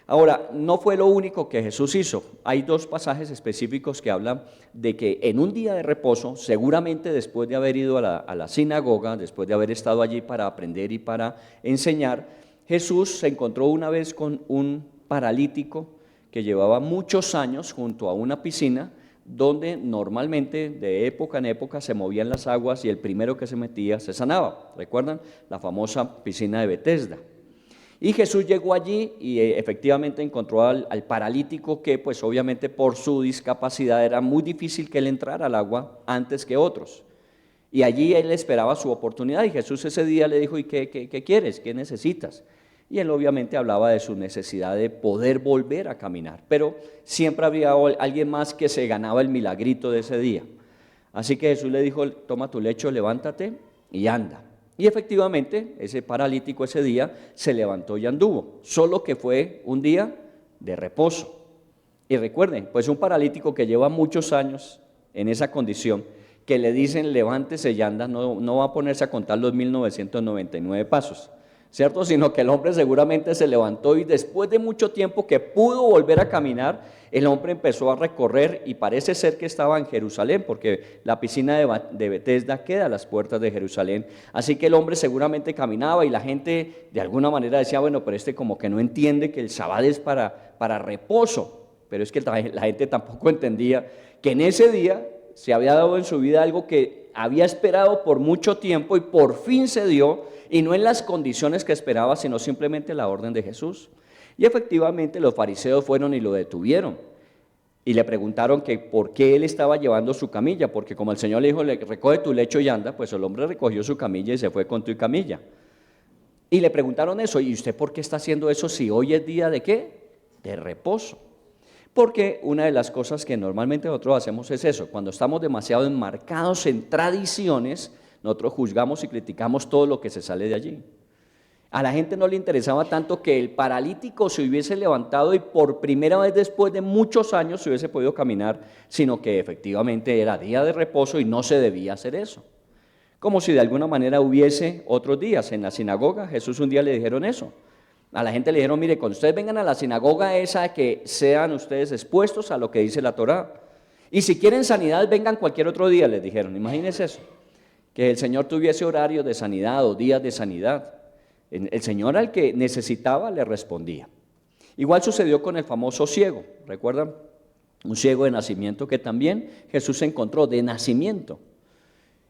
Ahora, no fue lo único que Jesús hizo. Hay 2 pasajes específicos que hablan de que en un día de reposo, seguramente después de haber ido a la sinagoga, después de haber estado allí para aprender y para enseñar, Jesús se encontró una vez con un paralítico que llevaba muchos años junto a una piscina donde normalmente de época en época se movían las aguas y el primero que se metía se sanaba. ¿Recuerdan? La famosa piscina de Betesda. Y Jesús llegó allí y efectivamente encontró al paralítico que pues obviamente por su discapacidad era muy difícil que él entrara al agua antes que otros. Y allí él esperaba su oportunidad y Jesús ese día le dijo, ¿y qué quieres? ¿Qué necesitas? Y él obviamente hablaba de su necesidad de poder volver a caminar, pero siempre había alguien más que se ganaba el milagrito de ese día. Así que Jesús le dijo, toma tu lecho, levántate y anda. Y efectivamente ese paralítico ese día se levantó y anduvo, solo que fue un día de reposo. Y recuerden, pues un paralítico que lleva muchos años en esa condición, que le dicen levántese y anda, no va a ponerse a contar los 1999 pasos. ¿Cierto? Sino que el hombre seguramente se levantó y después de mucho tiempo que pudo volver a caminar, el hombre empezó a recorrer y parece ser que estaba en Jerusalén, porque la piscina de Betesda queda a las puertas de Jerusalén. Así que el hombre seguramente caminaba y la gente de alguna manera decía, bueno, pero este como que no entiende que el sábado es para reposo. Pero es que la gente tampoco entendía que en ese día se había dado en su vida algo que había esperado por mucho tiempo y por fin se dio, y no en las condiciones que esperaba, sino simplemente la orden de Jesús. Y efectivamente los fariseos fueron y lo detuvieron y le preguntaron que por qué él estaba llevando su camilla, porque como el Señor le dijo, recoge tu lecho y anda, pues el hombre recogió su camilla y se fue con tu camilla. Y le preguntaron eso, ¿y usted por qué está haciendo eso si hoy es día de qué? De reposo. Porque una de las cosas que normalmente nosotros hacemos es eso, cuando estamos demasiado enmarcados en tradiciones, nosotros juzgamos y criticamos todo lo que se sale de allí. A la gente no le interesaba tanto que el paralítico se hubiese levantado y por primera vez después de muchos años se hubiese podido caminar, sino que efectivamente era día de reposo y no se debía hacer eso. Como si de alguna manera hubiese otros días. En la sinagoga, Jesús un día le dijeron eso. A la gente le dijeron, mire, cuando ustedes vengan a la sinagoga esa, que sean ustedes expuestos a lo que dice la Torá. Y si quieren sanidad, vengan cualquier otro día, les dijeron. Imagínense eso, que el Señor tuviese horarios de sanidad o días de sanidad. El Señor al que necesitaba le respondía. Igual sucedió con el famoso ciego, ¿recuerdan? un ciego de nacimiento que también Jesús encontró de nacimiento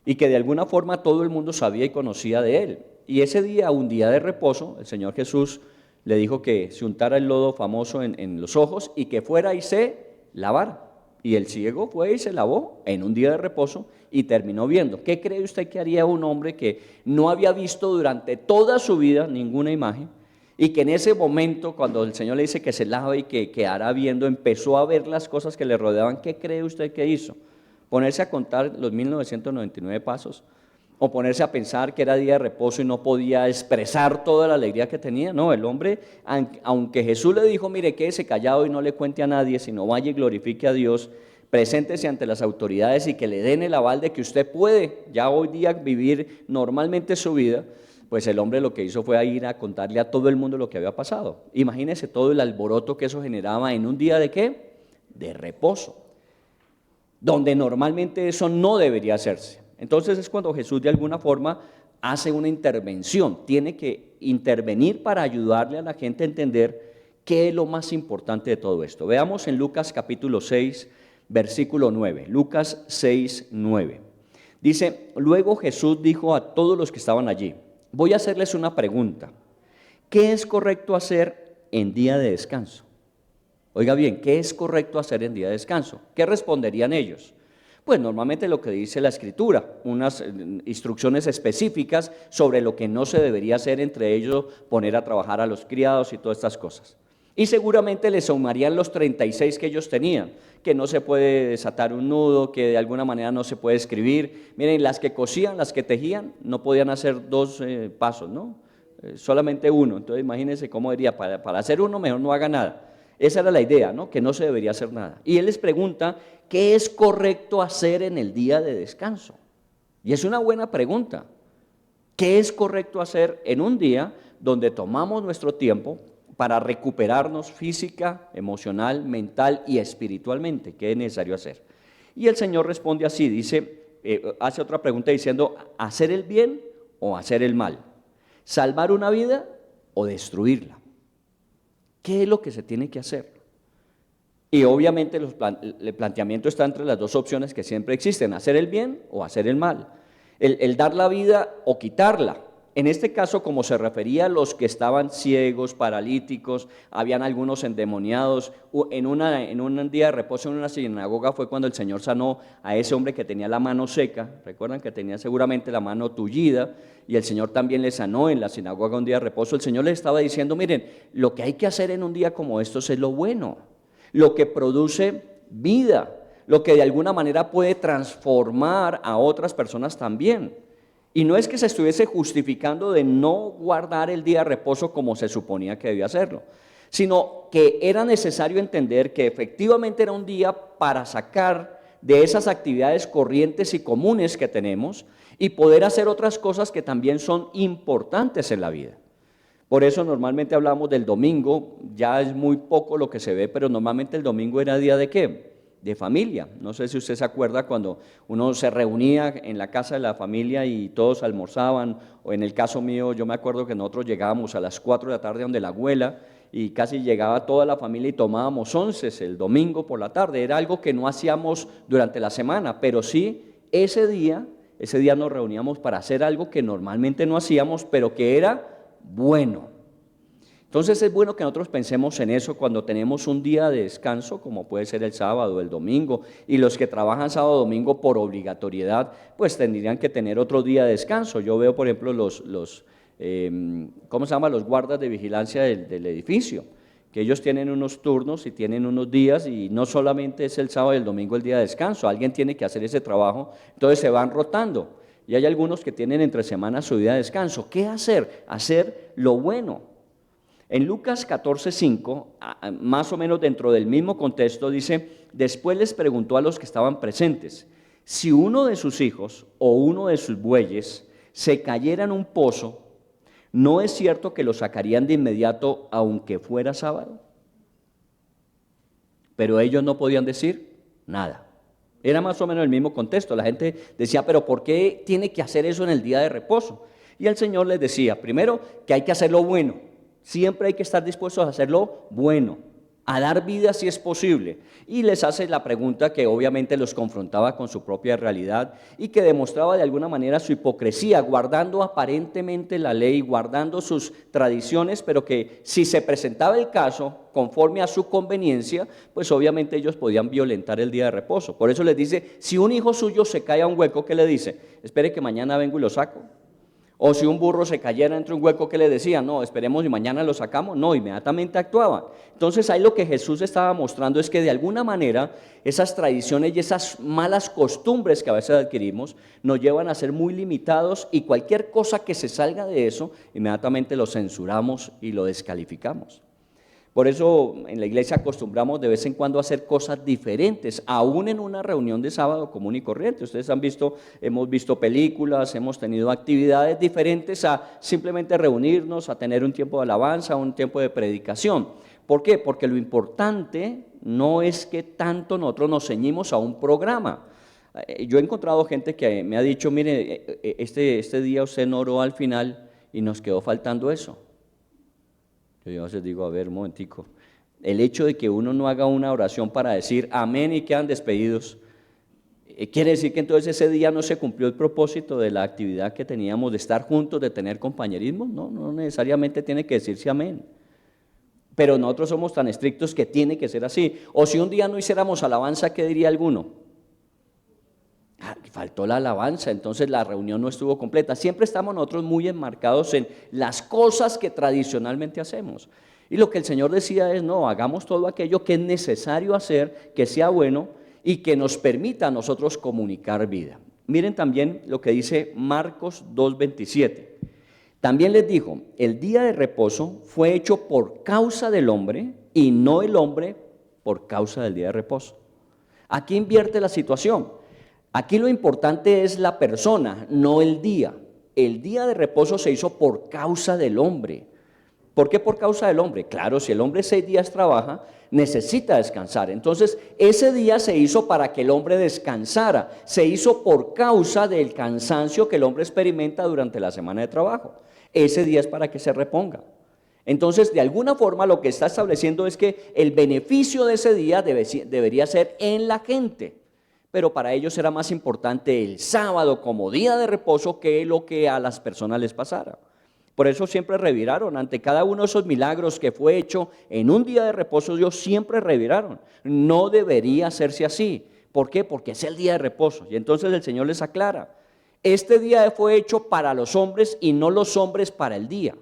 y que de alguna forma todo el mundo sabía y conocía de él. Y ese día, un día de reposo, el Señor Jesús le dijo que se untara el lodo famoso en los ojos y que fuera y se lavara. Y el ciego fue y se lavó en un día de reposo y terminó viendo. ¿Qué cree usted que haría un hombre que no había visto durante toda su vida ninguna imagen y que en ese momento, cuando el Señor le dice que se lave y que quedará viendo, empezó a ver las cosas que le rodeaban? ¿Qué cree usted que hizo? ¿Ponerse a contar los 1999 pasos? ¿O ponerse a pensar que era día de reposo y no podía expresar toda la alegría que tenía? No, el hombre, aunque Jesús le dijo, mire, quédese callado y no le cuente a nadie, sino vaya y glorifique a Dios, preséntese ante las autoridades y que le den el aval de que usted puede ya hoy día vivir normalmente su vida, pues el hombre lo que hizo fue ir a contarle a todo el mundo lo que había pasado. Imagínese todo el alboroto que eso generaba en un día ¿de qué? De reposo, donde normalmente eso no debería hacerse. Entonces es cuando Jesús de alguna forma hace una intervención, tiene que intervenir para ayudarle a la gente a entender qué es lo más importante de todo esto. Veamos en Lucas capítulo 6, versículo 9, Lucas 6, 9. Dice, luego Jesús dijo a todos los que estaban allí, voy a hacerles una pregunta, ¿qué es correcto hacer en día de descanso? Oiga bien, ¿qué es correcto hacer en día de descanso? ¿Qué responderían ellos? Pues normalmente lo que dice la Escritura, unas instrucciones específicas sobre lo que no se debería hacer, entre ellos poner a trabajar a los criados y todas estas cosas. Y seguramente les sumarían los 36 que ellos tenían, que no se puede desatar un nudo, que de alguna manera no se puede escribir. Miren, las que cosían, las que tejían, no podían hacer 2 pasos, ¿no? Solamente uno. Entonces imagínense cómo diría, para hacer uno mejor no haga nada. Esa era la idea, ¿no? Que no se debería hacer nada. Y él les pregunta, ¿qué es correcto hacer en el día de descanso? Y es una buena pregunta. ¿Qué es correcto hacer en un día donde tomamos nuestro tiempo para recuperarnos física, emocional, mental y espiritualmente? ¿Qué es necesario hacer? Y el Señor responde así, dice, hace otra pregunta diciendo, ¿hacer el bien o hacer el mal? ¿Salvar una vida o destruirla? ¿Qué es lo que se tiene que hacer? Y obviamente el planteamiento está entre las dos opciones que siempre existen, hacer el bien o hacer el mal, el dar la vida o quitarla. En este caso, como se refería a los que estaban ciegos, paralíticos, habían algunos endemoniados, en un día de reposo en una sinagoga fue cuando el Señor sanó a ese hombre que tenía la mano seca, recuerdan que tenía seguramente la mano tullida, y el Señor también le sanó en la sinagoga un día de reposo. El Señor les estaba diciendo, miren, lo que hay que hacer en un día como estos es lo bueno, lo que produce vida, lo que de alguna manera puede transformar a otras personas también. Y no es que se estuviese justificando de no guardar el día de reposo como se suponía que debía hacerlo, sino que era necesario entender que efectivamente era un día para sacar de esas actividades corrientes y comunes que tenemos y poder hacer otras cosas que también son importantes en la vida. Por eso normalmente hablamos del domingo, ya es muy poco lo que se ve, pero normalmente el domingo era día de ¿qué? De familia. No sé si usted se acuerda cuando uno se reunía en la casa de la familia y todos almorzaban, o en el caso mío, yo me acuerdo que nosotros llegábamos a las 4 de la tarde donde la abuela y casi llegaba toda la familia y tomábamos onces el domingo por la tarde. Era algo que no hacíamos durante la semana, pero sí ese día nos reuníamos para hacer algo que normalmente no hacíamos, pero que era bueno. Entonces es bueno que nosotros pensemos en eso cuando tenemos un día de descanso, como puede ser el sábado o el domingo, y los que trabajan sábado o domingo por obligatoriedad, pues tendrían que tener otro día de descanso. Yo veo, por ejemplo, los guardas de vigilancia del edificio, que ellos tienen unos turnos y tienen unos días, y no solamente es el sábado y el domingo el día de descanso, alguien tiene que hacer ese trabajo, entonces se van rotando, y hay algunos que tienen entre semanas su día de descanso. ¿Qué hacer? Hacer lo bueno. En Lucas 14:5, más o menos dentro del mismo contexto, dice, después les preguntó a los que estaban presentes, si uno de sus hijos o uno de sus bueyes se cayera en un pozo, ¿no es cierto que lo sacarían de inmediato aunque fuera sábado? Pero ellos no podían decir nada. Era más o menos el mismo contexto. La gente decía, pero ¿por qué tiene que hacer eso en el día de reposo? Y el Señor les decía, primero, que hay que hacer lo bueno. Siempre hay que estar dispuestos a hacer lo bueno. a dar vida si es posible. Y les hace la pregunta que obviamente los confrontaba con su propia realidad y que demostraba de alguna manera su hipocresía, guardando aparentemente la ley, guardando sus tradiciones, pero que si se presentaba el caso conforme a su conveniencia, pues obviamente ellos podían violentar el día de reposo. Por eso les dice, si un hijo suyo se cae a un hueco, ¿qué le dice? Espere que mañana vengo y lo saco. O si un burro se cayera entre un hueco, ¿qué le decía? No, esperemos y mañana lo sacamos. No, inmediatamente actuaban. Entonces ahí lo que Jesús estaba mostrando es que de alguna manera esas tradiciones y esas malas costumbres que a veces adquirimos nos llevan a ser muy limitados y cualquier cosa que se salga de eso, inmediatamente lo censuramos y lo descalificamos. Por eso en la iglesia acostumbramos de vez en cuando a hacer cosas diferentes, aún en una reunión de sábado común y corriente. Ustedes han visto, hemos visto películas, hemos tenido actividades diferentes a simplemente reunirnos, a tener un tiempo de alabanza, un tiempo de predicación. ¿Por qué? Porque lo importante no es que tanto nosotros nos ceñimos a un programa. Yo he encontrado gente que me ha dicho, mire, este día usted no oró al final y nos quedó faltando eso. Yo a veces digo, a ver, un momentico, el hecho de que uno no haga una oración para decir amén y quedan despedidos, quiere decir que entonces ese día no se cumplió el propósito de la actividad que teníamos de estar juntos, de tener compañerismo. No necesariamente tiene que decirse amén, pero nosotros somos tan estrictos que tiene que ser así. O si un día no hiciéramos alabanza, ¿qué diría alguno? Faltó la alabanza, entonces la reunión no estuvo completa. Siempre estamos nosotros muy enmarcados en las cosas que tradicionalmente hacemos. Y lo que el Señor decía es, no, hagamos todo aquello que es necesario hacer, que sea bueno y que nos permita a nosotros comunicar vida. Miren también lo que dice Marcos 2:27. También les dijo, el día de reposo fue hecho por causa del hombre y no el hombre por causa del día de reposo. Aquí invierte la situación. Aquí lo importante es la persona, no el día. El día de reposo se hizo por causa del hombre. ¿Por qué por causa del hombre? Claro, si el hombre 6 días trabaja, necesita descansar. Entonces, ese día se hizo para que el hombre descansara. Se hizo por causa del cansancio que el hombre experimenta durante la semana de trabajo. Ese día es para que se reponga. Entonces, de alguna forma, lo que está estableciendo es que el beneficio de ese día debería ser en la gente. Pero para ellos era más importante el sábado como día de reposo que lo que a las personas les pasara. Por eso siempre reviraron ante cada uno de esos milagros que fue hecho en un día de reposo. Ellos siempre reviraron. No debería hacerse así. ¿Por qué? Porque es el día de reposo. Y entonces el Señor les aclara, este día fue hecho para los hombres y no los hombres para el día.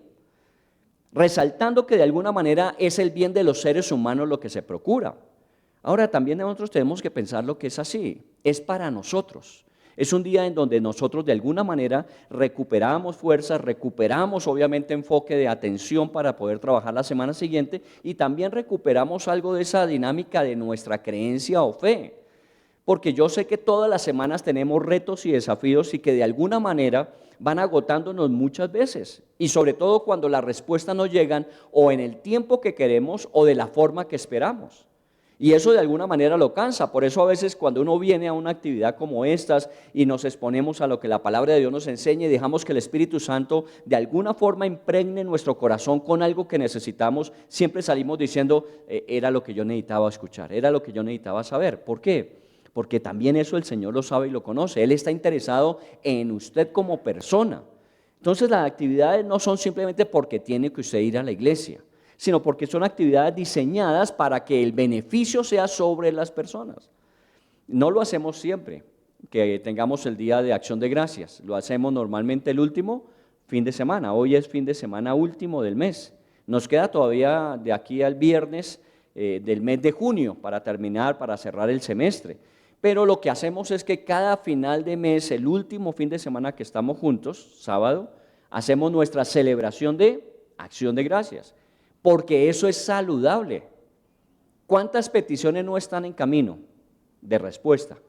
Resaltando que de alguna manera es el bien de los seres humanos lo que se procura. Ahora también nosotros tenemos que pensar lo que es así, es para nosotros. Es un día en donde nosotros de alguna manera recuperamos fuerzas, recuperamos obviamente enfoque de atención para poder trabajar la semana siguiente y también recuperamos algo de esa dinámica de nuestra creencia o fe. Porque yo sé que todas las semanas tenemos retos y desafíos y que de alguna manera van agotándonos muchas veces. Y sobre todo cuando las respuestas no llegan o en el tiempo que queremos o de la forma que esperamos. Y eso de alguna manera lo cansa, por eso a veces cuando uno viene a una actividad como estas y nos exponemos a lo que la palabra de Dios nos enseña y dejamos que el Espíritu Santo de alguna forma impregne nuestro corazón con algo que necesitamos, siempre salimos diciendo, era lo que yo necesitaba escuchar, era lo que yo necesitaba saber. ¿Por qué? Porque también eso el Señor lo sabe y lo conoce, Él está interesado en usted como persona. Entonces las actividades no son simplemente porque tiene que usted ir a la iglesia, sino porque son actividades diseñadas para que el beneficio sea sobre las personas. No lo hacemos siempre, que tengamos el día de acción de gracias, lo hacemos normalmente el último fin de semana, hoy es fin de semana último del mes, nos queda todavía de aquí al viernes del mes de junio para terminar, para cerrar el semestre, pero lo que hacemos es que cada final de mes, el último fin de semana que estamos juntos, sábado, hacemos nuestra celebración de acción de gracias. Porque eso es saludable. ¿Cuántas peticiones no están en camino de respuesta?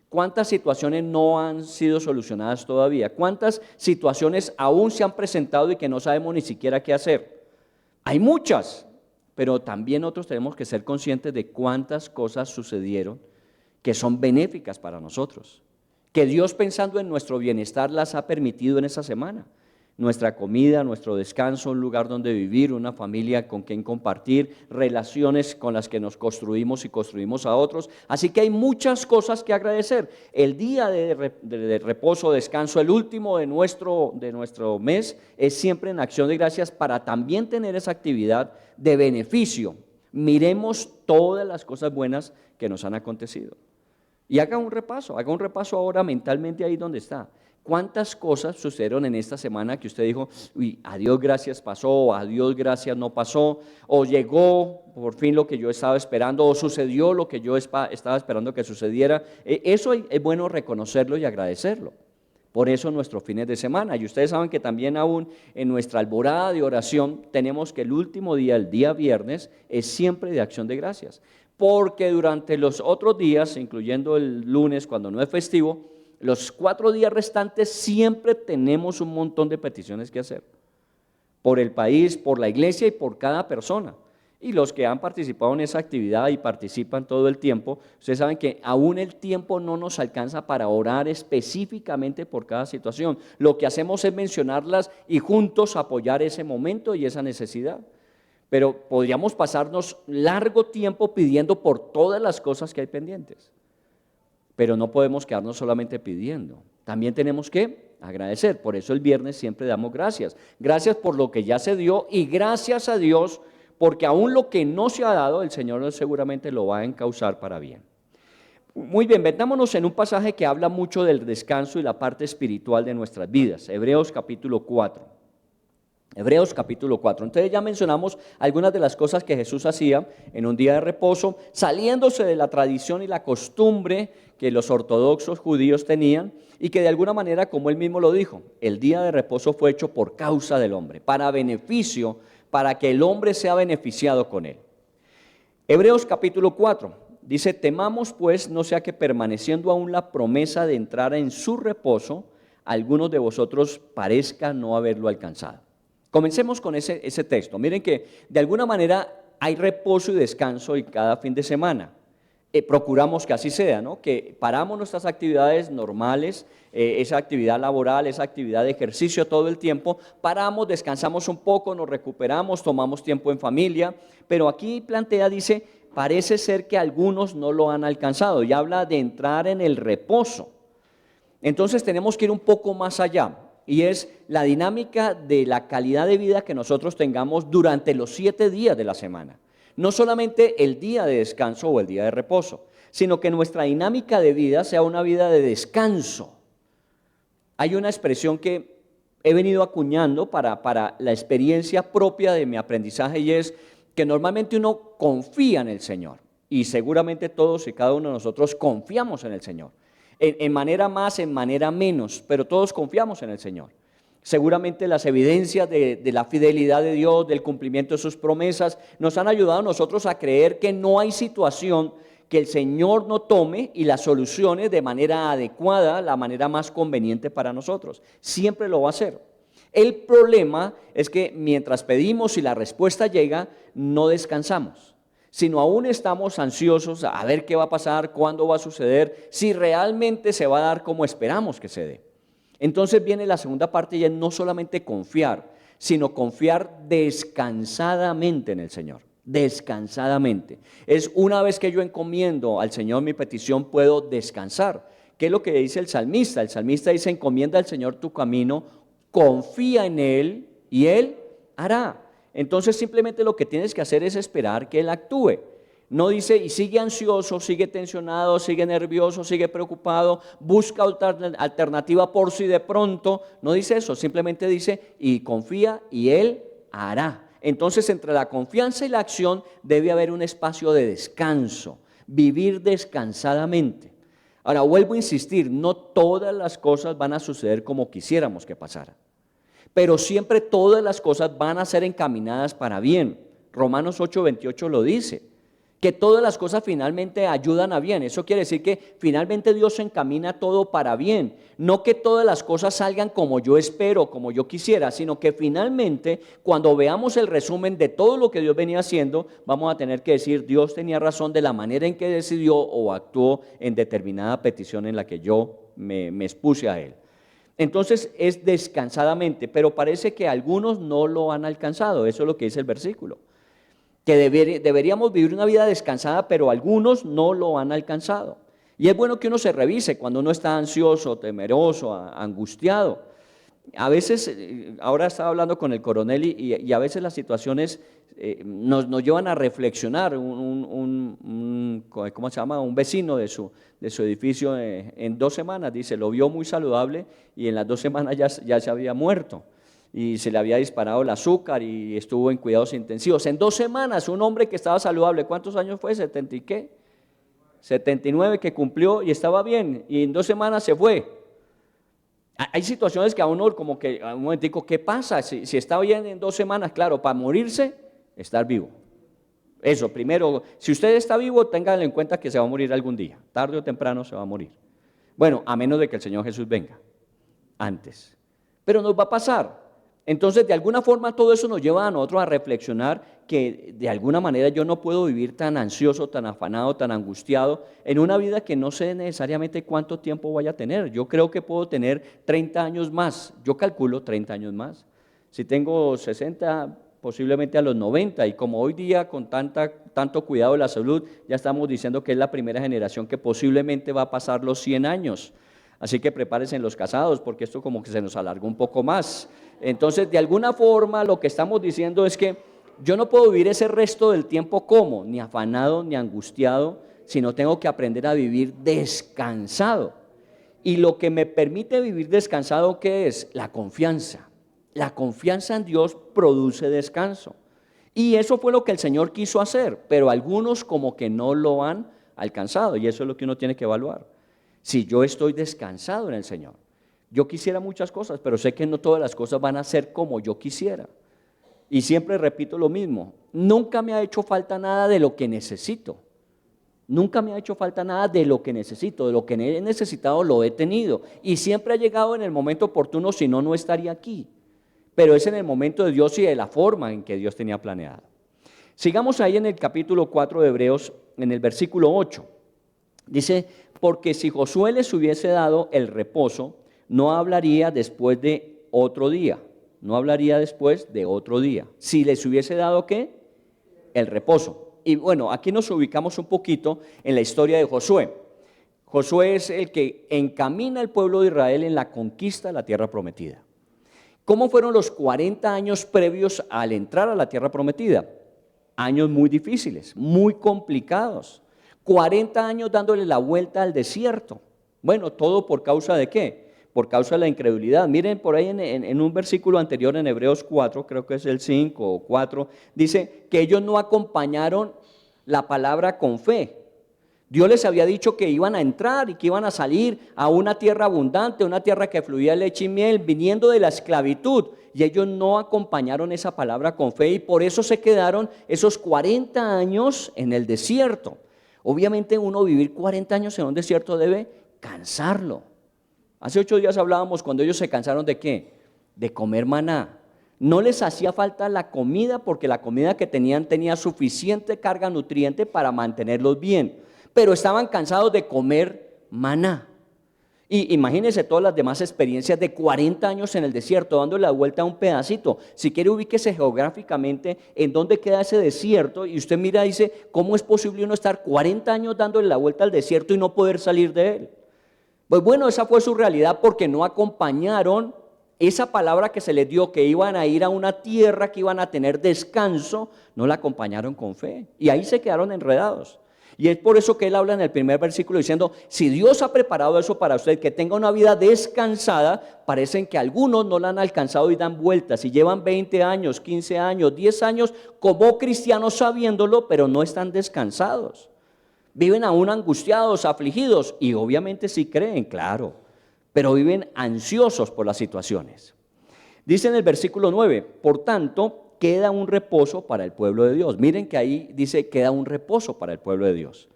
¿Cuántas situaciones no han sido solucionadas todavía? ¿Cuántas situaciones aún se han presentado y que no sabemos ni siquiera qué hacer? Hay muchas, pero también nosotros tenemos que ser conscientes de cuántas cosas sucedieron que son benéficas para nosotros, que Dios pensando en nuestro bienestar las ha permitido en esa semana. nuestra comida, nuestro descanso, un lugar donde vivir, una familia con quien compartir, relaciones con las que nos construimos y construimos a otros. Así que hay muchas cosas que agradecer. El día de reposo, descanso, el último de nuestro mes, es siempre en acción de gracias para también tener esa actividad de beneficio. Miremos todas las cosas buenas que nos han acontecido. Y haga un repaso ahora mentalmente ahí donde está. ¿Cuántas cosas sucedieron en esta semana que usted dijo, uy, a Dios gracias pasó, o a Dios gracias no pasó, o llegó por fin lo que yo estaba esperando, o sucedió lo que yo estaba esperando que sucediera? Eso es bueno reconocerlo y agradecerlo. Por eso nuestros fines de semana, y ustedes saben que también aún en nuestra alborada de oración tenemos que el último día, el día viernes, es siempre de acción de gracias, porque durante los otros días, incluyendo el lunes cuando no es festivo, los 4 días restantes siempre tenemos un montón de peticiones que hacer, por el país, por la iglesia y por cada persona. Y los que han participado en esa actividad y participan todo el tiempo, ustedes saben que aún el tiempo no nos alcanza para orar específicamente por cada situación. Lo que hacemos es mencionarlas y juntos apoyar ese momento y esa necesidad. Pero podríamos pasarnos largo tiempo pidiendo por todas las cosas que hay pendientes. Pero no podemos quedarnos solamente pidiendo, también tenemos que agradecer. Por eso el viernes siempre damos gracias. Gracias por lo que ya se dio y gracias a Dios porque aún lo que no se ha dado, el Señor seguramente lo va a encauzar para bien. Muy bien, metámonos en un pasaje que habla mucho del descanso y la parte espiritual de nuestras vidas, Hebreos capítulo 4. Hebreos capítulo 4. Entonces ya mencionamos algunas de las cosas que Jesús hacía en un día de reposo, saliéndose de la tradición y la costumbre que los ortodoxos judíos tenían y que de alguna manera, como él mismo lo dijo, el día de reposo fue hecho por causa del hombre, para beneficio, para que el hombre sea beneficiado con él. Hebreos capítulo 4 dice, temamos pues no sea que permaneciendo aún la promesa de entrar en su reposo, algunos de vosotros parezca no haberlo alcanzado. Comencemos con ese texto. Miren que de alguna manera hay reposo y descanso y cada fin de semana. Procuramos que así sea, ¿no? Que paramos nuestras actividades normales, esa actividad laboral, esa actividad de ejercicio todo el tiempo, paramos, descansamos un poco, nos recuperamos, tomamos tiempo en familia, pero aquí plantea, dice, parece ser que algunos no lo han alcanzado y habla de entrar en el reposo. Entonces tenemos que ir un poco más allá. Y es la dinámica de la calidad de vida que nosotros tengamos durante los 7 días de la semana. No solamente el día de descanso o el día de reposo, sino que nuestra dinámica de vida sea una vida de descanso. Hay una expresión que he venido acuñando para la experiencia propia de mi aprendizaje y es que normalmente uno confía en el Señor y seguramente todos y cada uno de nosotros confiamos en el Señor. En manera más, en manera menos, pero todos confiamos en el Señor. Seguramente las evidencias de la fidelidad de Dios, del cumplimiento de sus promesas, nos han ayudado a nosotros a creer que no hay situación que el Señor no tome y la solucione de manera adecuada, la manera más conveniente para nosotros. Siempre lo va a hacer. El problema es que mientras pedimos y la respuesta llega, no descansamos, sino aún estamos ansiosos a ver qué va a pasar, cuándo va a suceder, si realmente se va a dar como esperamos que se dé. Entonces viene la segunda parte y es no solamente confiar, sino confiar descansadamente en el Señor, descansadamente. Es una vez que yo encomiendo al Señor mi petición, puedo descansar. ¿Qué es lo que dice el salmista? El salmista dice, encomienda al Señor tu camino, confía en Él y Él hará. Entonces simplemente lo que tienes que hacer es esperar que Él actúe. No dice, y sigue ansioso, sigue tensionado, sigue nervioso, sigue preocupado, busca alternativa por si de pronto. No dice eso, simplemente dice, y confía y Él hará. Entonces entre la confianza y la acción debe haber un espacio de descanso, vivir descansadamente. Ahora vuelvo a insistir, no todas las cosas van a suceder como quisiéramos que pasara. Pero siempre todas las cosas van a ser encaminadas para bien. Romanos 8:28 lo dice, que todas las cosas finalmente ayudan a bien. Eso quiere decir que finalmente Dios encamina todo para bien. No que todas las cosas salgan como yo espero, como yo quisiera, sino que finalmente cuando veamos el resumen de todo lo que Dios venía haciendo, vamos a tener que decir, Dios tenía razón de la manera en que decidió o actuó en determinada petición en la que yo me expuse a Él. Entonces es descansadamente, pero parece que algunos no lo han alcanzado. Eso es lo que dice el versículo. Que deberíamos vivir una vida descansada, pero algunos no lo han alcanzado. Y es bueno que uno se revise cuando uno está ansioso, temeroso, angustiado. A veces, ahora estaba hablando con el coronel y a veces las situaciones nos llevan a reflexionar. ¿Cómo se llama? Un vecino de su edificio en 2 semanas, dice, lo vio muy saludable y en las 2 semanas ya se había muerto y se le había disparado el azúcar y estuvo en cuidados intensivos. En 2 semanas, un hombre que estaba saludable, ¿cuántos años fue? ¿70 y qué? 79 que cumplió y estaba bien y en 2 semanas se fue. Hay situaciones que a uno como que a un momentico, ¿qué pasa? Si está bien en 2 semanas, claro, para morirse, estar vivo. Eso, primero, si usted está vivo, téngalo en cuenta que se va a morir algún día, tarde o temprano se va a morir. Bueno, a menos de que el Señor Jesús venga antes, pero nos va a pasar. Entonces, de alguna forma, todo eso nos lleva a nosotros a reflexionar que de alguna manera yo no puedo vivir tan ansioso, tan afanado, tan angustiado en una vida que no sé necesariamente cuánto tiempo vaya a tener. Yo creo que puedo tener 30 años más, yo calculo 30 años más. Si tengo 60, posiblemente a los 90, y como hoy día con tanto cuidado de la salud, ya estamos diciendo que es la primera generación que posiblemente va a pasar los 100 años. Así que prepárense los casados, porque esto como que se nos alargó un poco más. Entonces, de alguna forma, lo que estamos diciendo es que yo no puedo vivir ese resto del tiempo como, ni afanado, ni angustiado, sino tengo que aprender a vivir descansado. Y lo que me permite vivir descansado, ¿qué es? La confianza. La confianza en Dios produce descanso. Y eso fue lo que el Señor quiso hacer, pero algunos como que no lo han alcanzado, y eso es lo que uno tiene que evaluar. Si yo estoy descansado en el Señor, yo quisiera muchas cosas, pero sé que no todas las cosas van a ser como yo quisiera. Y siempre repito lo mismo, nunca me ha hecho falta nada de lo que necesito. Nunca me ha hecho falta nada de lo que necesito, de lo que he necesitado lo he tenido. Y siempre ha llegado en el momento oportuno, si no, no estaría aquí. Pero es en el momento de Dios y de la forma en que Dios tenía planeado. Sigamos ahí en el capítulo 4 de Hebreos, en el versículo 8. Dice, porque si Josué les hubiese dado el reposo, no hablaría después de otro día. No hablaría después de otro día. Si les hubiese dado, ¿qué? El reposo. Y bueno, aquí nos ubicamos un poquito en la historia de Josué. Josué es el que encamina al pueblo de Israel en la conquista de la tierra prometida. ¿Cómo fueron los 40 años previos al entrar a la tierra prometida? Años muy difíciles, muy complicados. 40 años dándole la vuelta al desierto. Bueno, ¿todo por causa de qué? Por causa de la incredulidad. Miren por ahí en un versículo anterior en Hebreos 4, creo que es el 5 o 4, dice que ellos no acompañaron la palabra con fe. Dios les había dicho que iban a entrar y que iban a salir a una tierra abundante, una tierra que fluía leche y miel, viniendo de la esclavitud. Y ellos no acompañaron esa palabra con fe y por eso se quedaron esos 40 años en el desierto. Obviamente uno vivir 40 años en un desierto debe cansarlo. Hace 8 días hablábamos cuando ellos se cansaron de ¿qué? De comer maná. No les hacía falta la comida porque la comida que tenían tenía suficiente carga nutriente para mantenerlos bien, pero estaban cansados de comer maná. Y imagínense todas las demás experiencias de 40 años en el desierto, dándole la vuelta a un pedacito. Si quiere, ubíquese geográficamente en dónde queda ese desierto y usted mira y dice, ¿cómo es posible uno estar 40 años dándole la vuelta al desierto y no poder salir de él? Pues bueno, esa fue su realidad porque no acompañaron esa palabra que se les dio, que iban a ir a una tierra, que iban a tener descanso, no la acompañaron con fe. Y ahí se quedaron enredados. Y es por eso que él habla en el primer versículo diciendo, si Dios ha preparado eso para usted, que tenga una vida descansada, parecen que algunos no la han alcanzado y dan vueltas, y llevan 20 años, 15 años, 10 años como cristianos sabiéndolo, pero no están descansados. Viven aún angustiados, afligidos, y obviamente sí creen, claro, pero viven ansiosos por las situaciones. Dice en el versículo 9, por tanto, queda un reposo para el pueblo de Dios. Miren que ahí dice, queda un reposo para el pueblo de Dios.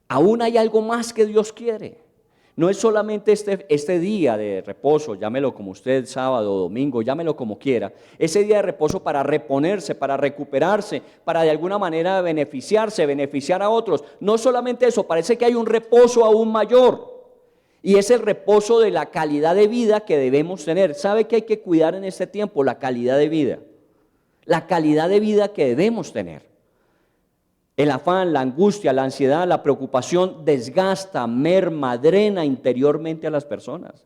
Aún hay algo más que Dios quiere. No es solamente este día de reposo, llámelo como usted, sábado o domingo, llámelo como quiera. Ese día de reposo para reponerse, para recuperarse, para de alguna manera beneficiarse, beneficiar a otros. No solamente eso, parece que hay un reposo aún mayor. Y es el reposo de la calidad de vida que debemos tener. ¿Sabe qué hay que cuidar en este tiempo? La calidad de vida. La calidad de vida que debemos tener. El afán, la angustia, la ansiedad, la preocupación desgasta, merma, drena interiormente a las personas.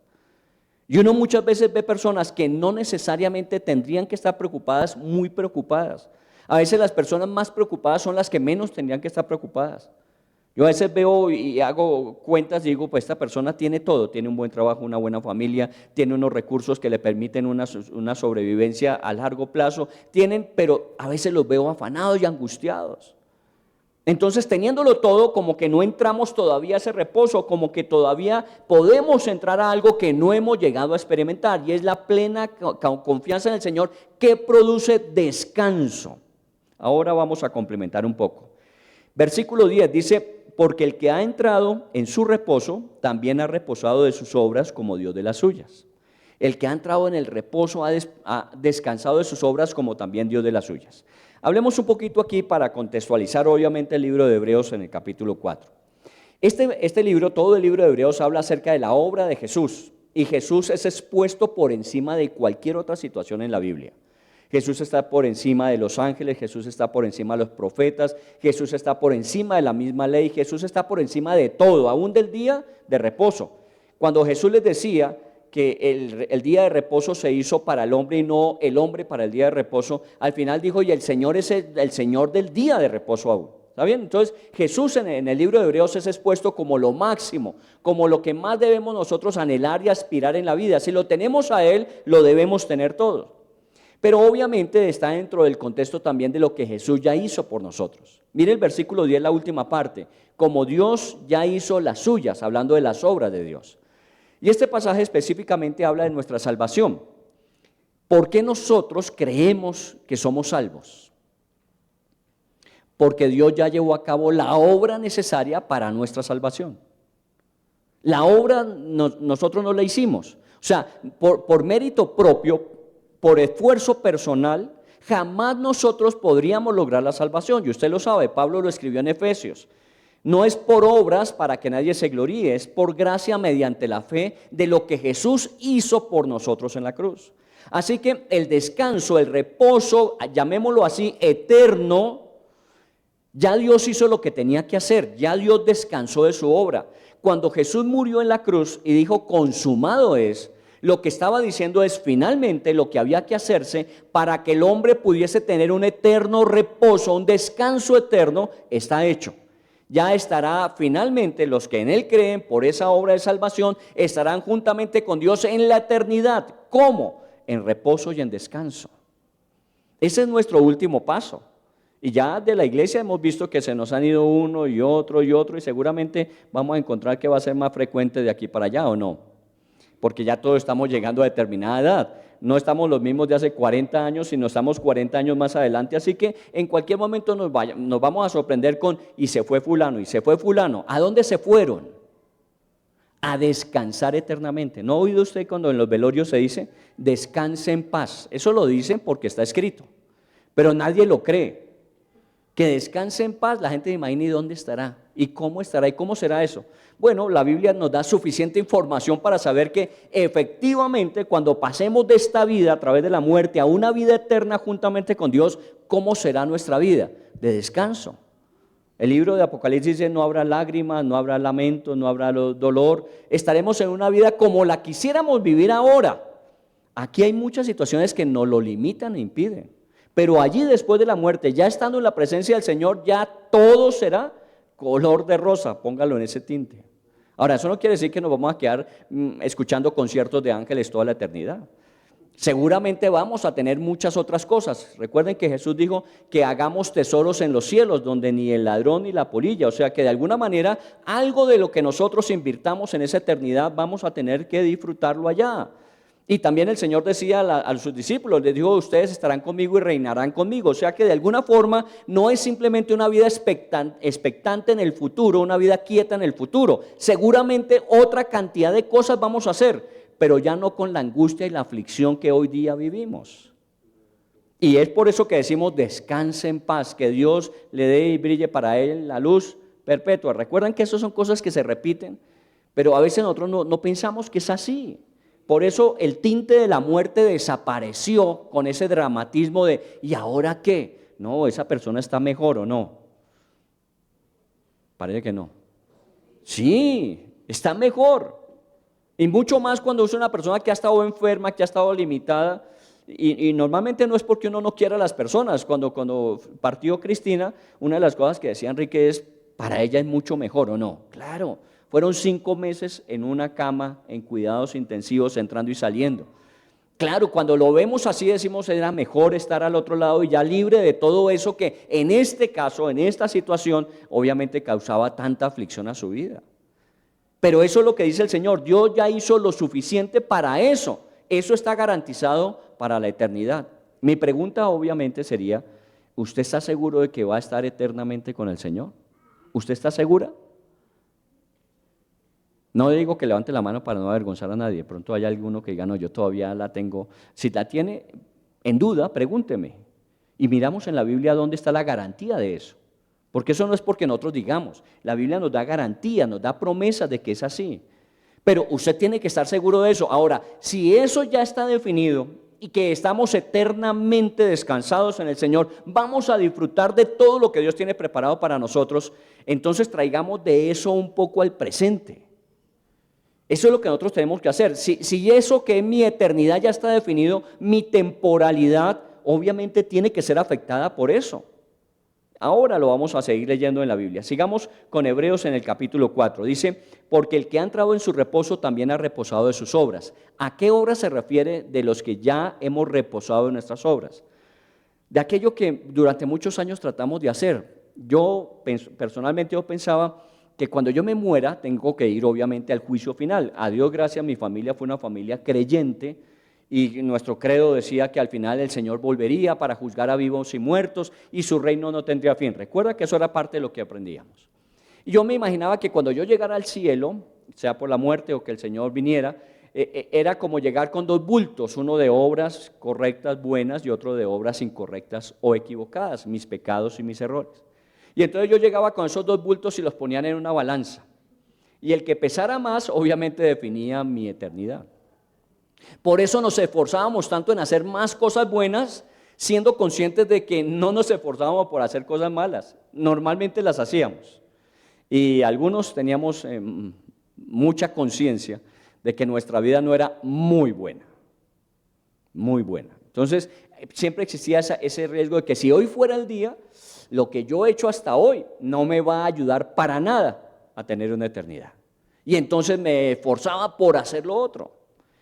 Y uno muchas veces ve personas que no necesariamente tendrían que estar preocupadas, muy preocupadas. A veces las personas más preocupadas son las que menos tendrían que estar preocupadas. Yo a veces veo y hago cuentas y digo, pues esta persona tiene todo, tiene un buen trabajo, una buena familia, tiene unos recursos que le permiten una sobrevivencia a largo plazo, pero a veces los veo afanados y angustiados. Entonces, teniéndolo todo, como que no entramos todavía a ese reposo, como que todavía podemos entrar a algo que no hemos llegado a experimentar, y es la plena confianza en el Señor que produce descanso. Ahora vamos a complementar un poco. Versículo 10 dice, porque el que ha entrado en su reposo, también ha reposado de sus obras como Dios de las suyas. El que ha entrado en el reposo ha descansado de sus obras como también Dios de las suyas. Hablemos un poquito aquí para contextualizar obviamente el libro de Hebreos en el capítulo 4. Este libro, todo el libro de Hebreos habla acerca de la obra de Jesús, y Jesús es expuesto por encima de cualquier otra situación en la Biblia. Jesús está por encima de los ángeles, Jesús está por encima de los profetas, Jesús está por encima de la misma ley, Jesús está por encima de todo, aún del día de reposo. Cuando Jesús les decía que el día de reposo se hizo para el hombre y no el hombre para el día de reposo, al final dijo, y el Señor es el Señor del día de reposo aún. ¿Está bien? Entonces Jesús en el libro de Hebreos es expuesto como lo máximo, como lo que más debemos nosotros anhelar y aspirar en la vida. Si lo tenemos a Él, lo debemos tener todos. Pero obviamente está dentro del contexto también de lo que Jesús ya hizo por nosotros. Mire el versículo 10, la última parte, como Dios ya hizo las suyas, hablando de las obras de Dios. Y este pasaje específicamente habla de nuestra salvación. ¿Por qué nosotros creemos que somos salvos? Porque Dios ya llevó a cabo la obra necesaria para nuestra salvación. La obra nosotros no la hicimos. O sea, por mérito propio, por esfuerzo personal, jamás nosotros podríamos lograr la salvación. Y usted lo sabe, Pablo lo escribió en Efesios. No es por obras para que nadie se gloríe, es por gracia mediante la fe de lo que Jesús hizo por nosotros en la cruz. Así que el descanso, el reposo, llamémoslo así, eterno, ya Dios hizo lo que tenía que hacer, ya Dios descansó de su obra. Cuando Jesús murió en la cruz y dijo consumado es, lo que estaba diciendo es finalmente lo que había que hacerse para que el hombre pudiese tener un eterno reposo, un descanso eterno, está hecho. Ya estará finalmente los que en Él creen por esa obra de salvación, estarán juntamente con Dios en la eternidad. ¿Cómo? En reposo y en descanso. Ese es nuestro último paso. Y ya de la iglesia hemos visto que se nos han ido uno y otro y seguramente vamos a encontrar que va a ser más frecuente de aquí para allá, ¿o no? Porque ya todos estamos llegando a determinada edad. No estamos los mismos de hace 40 años, sino estamos 40 años más adelante. Así que en cualquier momento nos vamos a sorprender con, y se fue fulano, y se fue fulano. ¿A dónde se fueron? A descansar eternamente. ¿No ha oído usted cuando en los velorios se dice, descanse en paz? Eso lo dicen porque está escrito, pero nadie lo cree. Que descanse en paz, la gente imagina, ¿y dónde estará? ¿Y cómo estará? ¿Y cómo será eso? Bueno, la Biblia nos da suficiente información para saber que efectivamente cuando pasemos de esta vida a través de la muerte a una vida eterna juntamente con Dios, ¿cómo será nuestra vida? De descanso. El libro de Apocalipsis dice, no habrá lágrimas, no habrá lamentos, no habrá dolor. Estaremos en una vida como la quisiéramos vivir ahora. Aquí hay muchas situaciones que nos lo limitan e impiden. Pero allí después de la muerte, ya estando en la presencia del Señor, ya todo será color de rosa, póngalo en ese tinte. Ahora, eso no quiere decir que nos vamos a quedar escuchando conciertos de ángeles toda la eternidad. Seguramente vamos a tener muchas otras cosas. Recuerden que Jesús dijo que hagamos tesoros en los cielos, donde ni el ladrón ni la polilla, o sea que de alguna manera algo de lo que nosotros invirtamos en esa eternidad vamos a tener que disfrutarlo allá. Y también el Señor decía a sus discípulos, les dijo, ustedes estarán conmigo y reinarán conmigo. O sea que de alguna forma no es simplemente una vida expectante en el futuro, una vida quieta en el futuro. Seguramente otra cantidad de cosas vamos a hacer, pero ya no con la angustia y la aflicción que hoy día vivimos. Y es por eso que decimos, descanse en paz, que Dios le dé y brille para él la luz perpetua. ¿Recuerdan que esas son cosas que se repiten? Pero a veces nosotros no pensamos que es así. Por eso el tinte de la muerte desapareció con ese dramatismo de ¿y ahora qué? No, esa persona está mejor o no. Parece que no. Sí, está mejor. Y mucho más cuando es una persona que ha estado enferma, que ha estado limitada. Y normalmente no es porque uno no quiera a las personas. Cuando partió Cristina, una de las cosas que decía Enrique es, para ella es mucho mejor, ¿o no? Claro, fueron 5 meses en una cama, en cuidados intensivos, entrando y saliendo. Claro, cuando lo vemos así decimos, era mejor estar al otro lado y ya libre de todo eso que en este caso, en esta situación, obviamente causaba tanta aflicción a su vida. Pero eso es lo que dice el Señor, Dios ya hizo lo suficiente para eso. Eso está garantizado para la eternidad. Mi pregunta obviamente sería, ¿usted está seguro de que va a estar eternamente con el Señor? ¿Usted está segura? No digo que levante la mano para no avergonzar a nadie. De pronto hay alguno que diga, no, yo todavía la tengo. Si la tiene en duda, pregúnteme. Y miramos en la Biblia dónde está la garantía de eso. Porque eso no es porque nosotros digamos. La Biblia nos da garantía, nos da promesas de que es así. Pero usted tiene que estar seguro de eso. Ahora, si eso ya está definido y que estamos eternamente descansados en el Señor, vamos a disfrutar de todo lo que Dios tiene preparado para nosotros, entonces traigamos de eso un poco al presente. Eso es lo que nosotros tenemos que hacer. Si eso que es mi eternidad ya está definido, mi temporalidad obviamente tiene que ser afectada por eso. Ahora lo vamos a seguir leyendo en la Biblia. Sigamos con Hebreos en el capítulo 4. Dice, porque el que ha entrado en su reposo también ha reposado de sus obras. ¿A qué obras se refiere de los que ya hemos reposado en nuestras obras? De aquello que durante muchos años tratamos de hacer. Personalmente yo pensaba que cuando yo me muera tengo que ir obviamente al juicio final. A Dios gracias, mi familia fue una familia creyente y nuestro credo decía que al final el Señor volvería para juzgar a vivos y muertos y su reino no tendría fin. Recuerda que eso era parte de lo que aprendíamos. Y yo me imaginaba que cuando yo llegara al cielo, sea por la muerte o que el Señor viniera, era como llegar con 2 bultos, uno de obras correctas, buenas y otro de obras incorrectas o equivocadas, mis pecados y mis errores. Y entonces yo llegaba con esos 2 bultos y los ponían en una balanza. Y el que pesara más, obviamente definía mi eternidad. Por eso nos esforzábamos tanto en hacer más cosas buenas, siendo conscientes de que no nos esforzábamos por hacer cosas malas. Normalmente las hacíamos. Y algunos teníamos mucha conciencia de que nuestra vida no era muy buena. Muy buena. Entonces, siempre existía ese riesgo de que si hoy fuera el día, lo que yo he hecho hasta hoy no me va a ayudar para nada a tener una eternidad. Y entonces me esforzaba por hacer lo otro.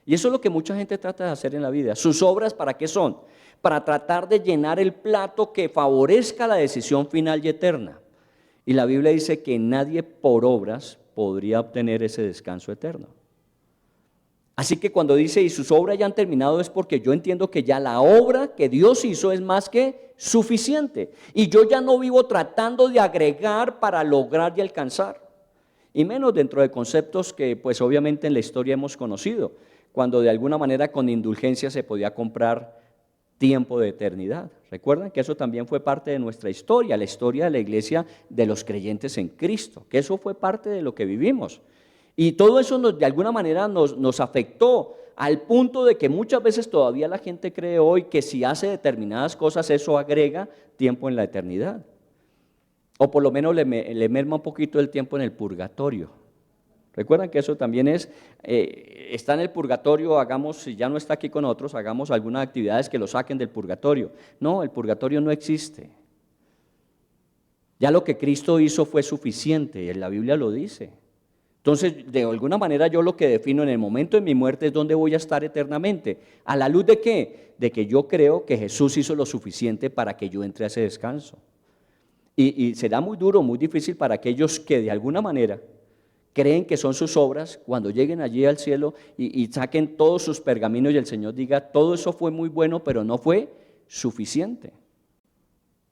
Y eso es lo que mucha gente trata de hacer en la vida. ¿Sus obras para qué son? Para tratar de llenar el plato que favorezca la decisión final y eterna. Y la Biblia dice que nadie por obras podría obtener ese descanso eterno. Así que cuando dice y sus obras ya han terminado es porque yo entiendo que ya la obra que Dios hizo es más que suficiente. Y yo ya no vivo tratando de agregar para lograr y alcanzar. Y menos dentro de conceptos que pues obviamente en la historia hemos conocido. Cuando de alguna manera con indulgencia se podía comprar tiempo de eternidad. Recuerdan que eso también fue parte de nuestra historia, la historia de la iglesia de los creyentes en Cristo, que eso fue parte de lo que vivimos. Y todo eso de alguna manera nos afectó al punto de que muchas veces todavía la gente cree hoy que si hace determinadas cosas eso agrega tiempo en la eternidad. O por lo menos le merma un poquito el tiempo en el purgatorio. Recuerdan que eso también está en el purgatorio, si ya no está aquí con nosotros, hagamos algunas actividades que lo saquen del purgatorio. No, el purgatorio no existe. Ya lo que Cristo hizo fue suficiente, y la Biblia lo dice. Entonces, de alguna manera yo lo que defino en el momento de mi muerte es dónde voy a estar eternamente. ¿A la luz de qué? De que yo creo que Jesús hizo lo suficiente para que yo entre a ese descanso. Y será muy duro, muy difícil para aquellos que de alguna manera creen que son sus obras, cuando lleguen allí al cielo y saquen todos sus pergaminos y el Señor diga, todo eso fue muy bueno, pero no fue suficiente.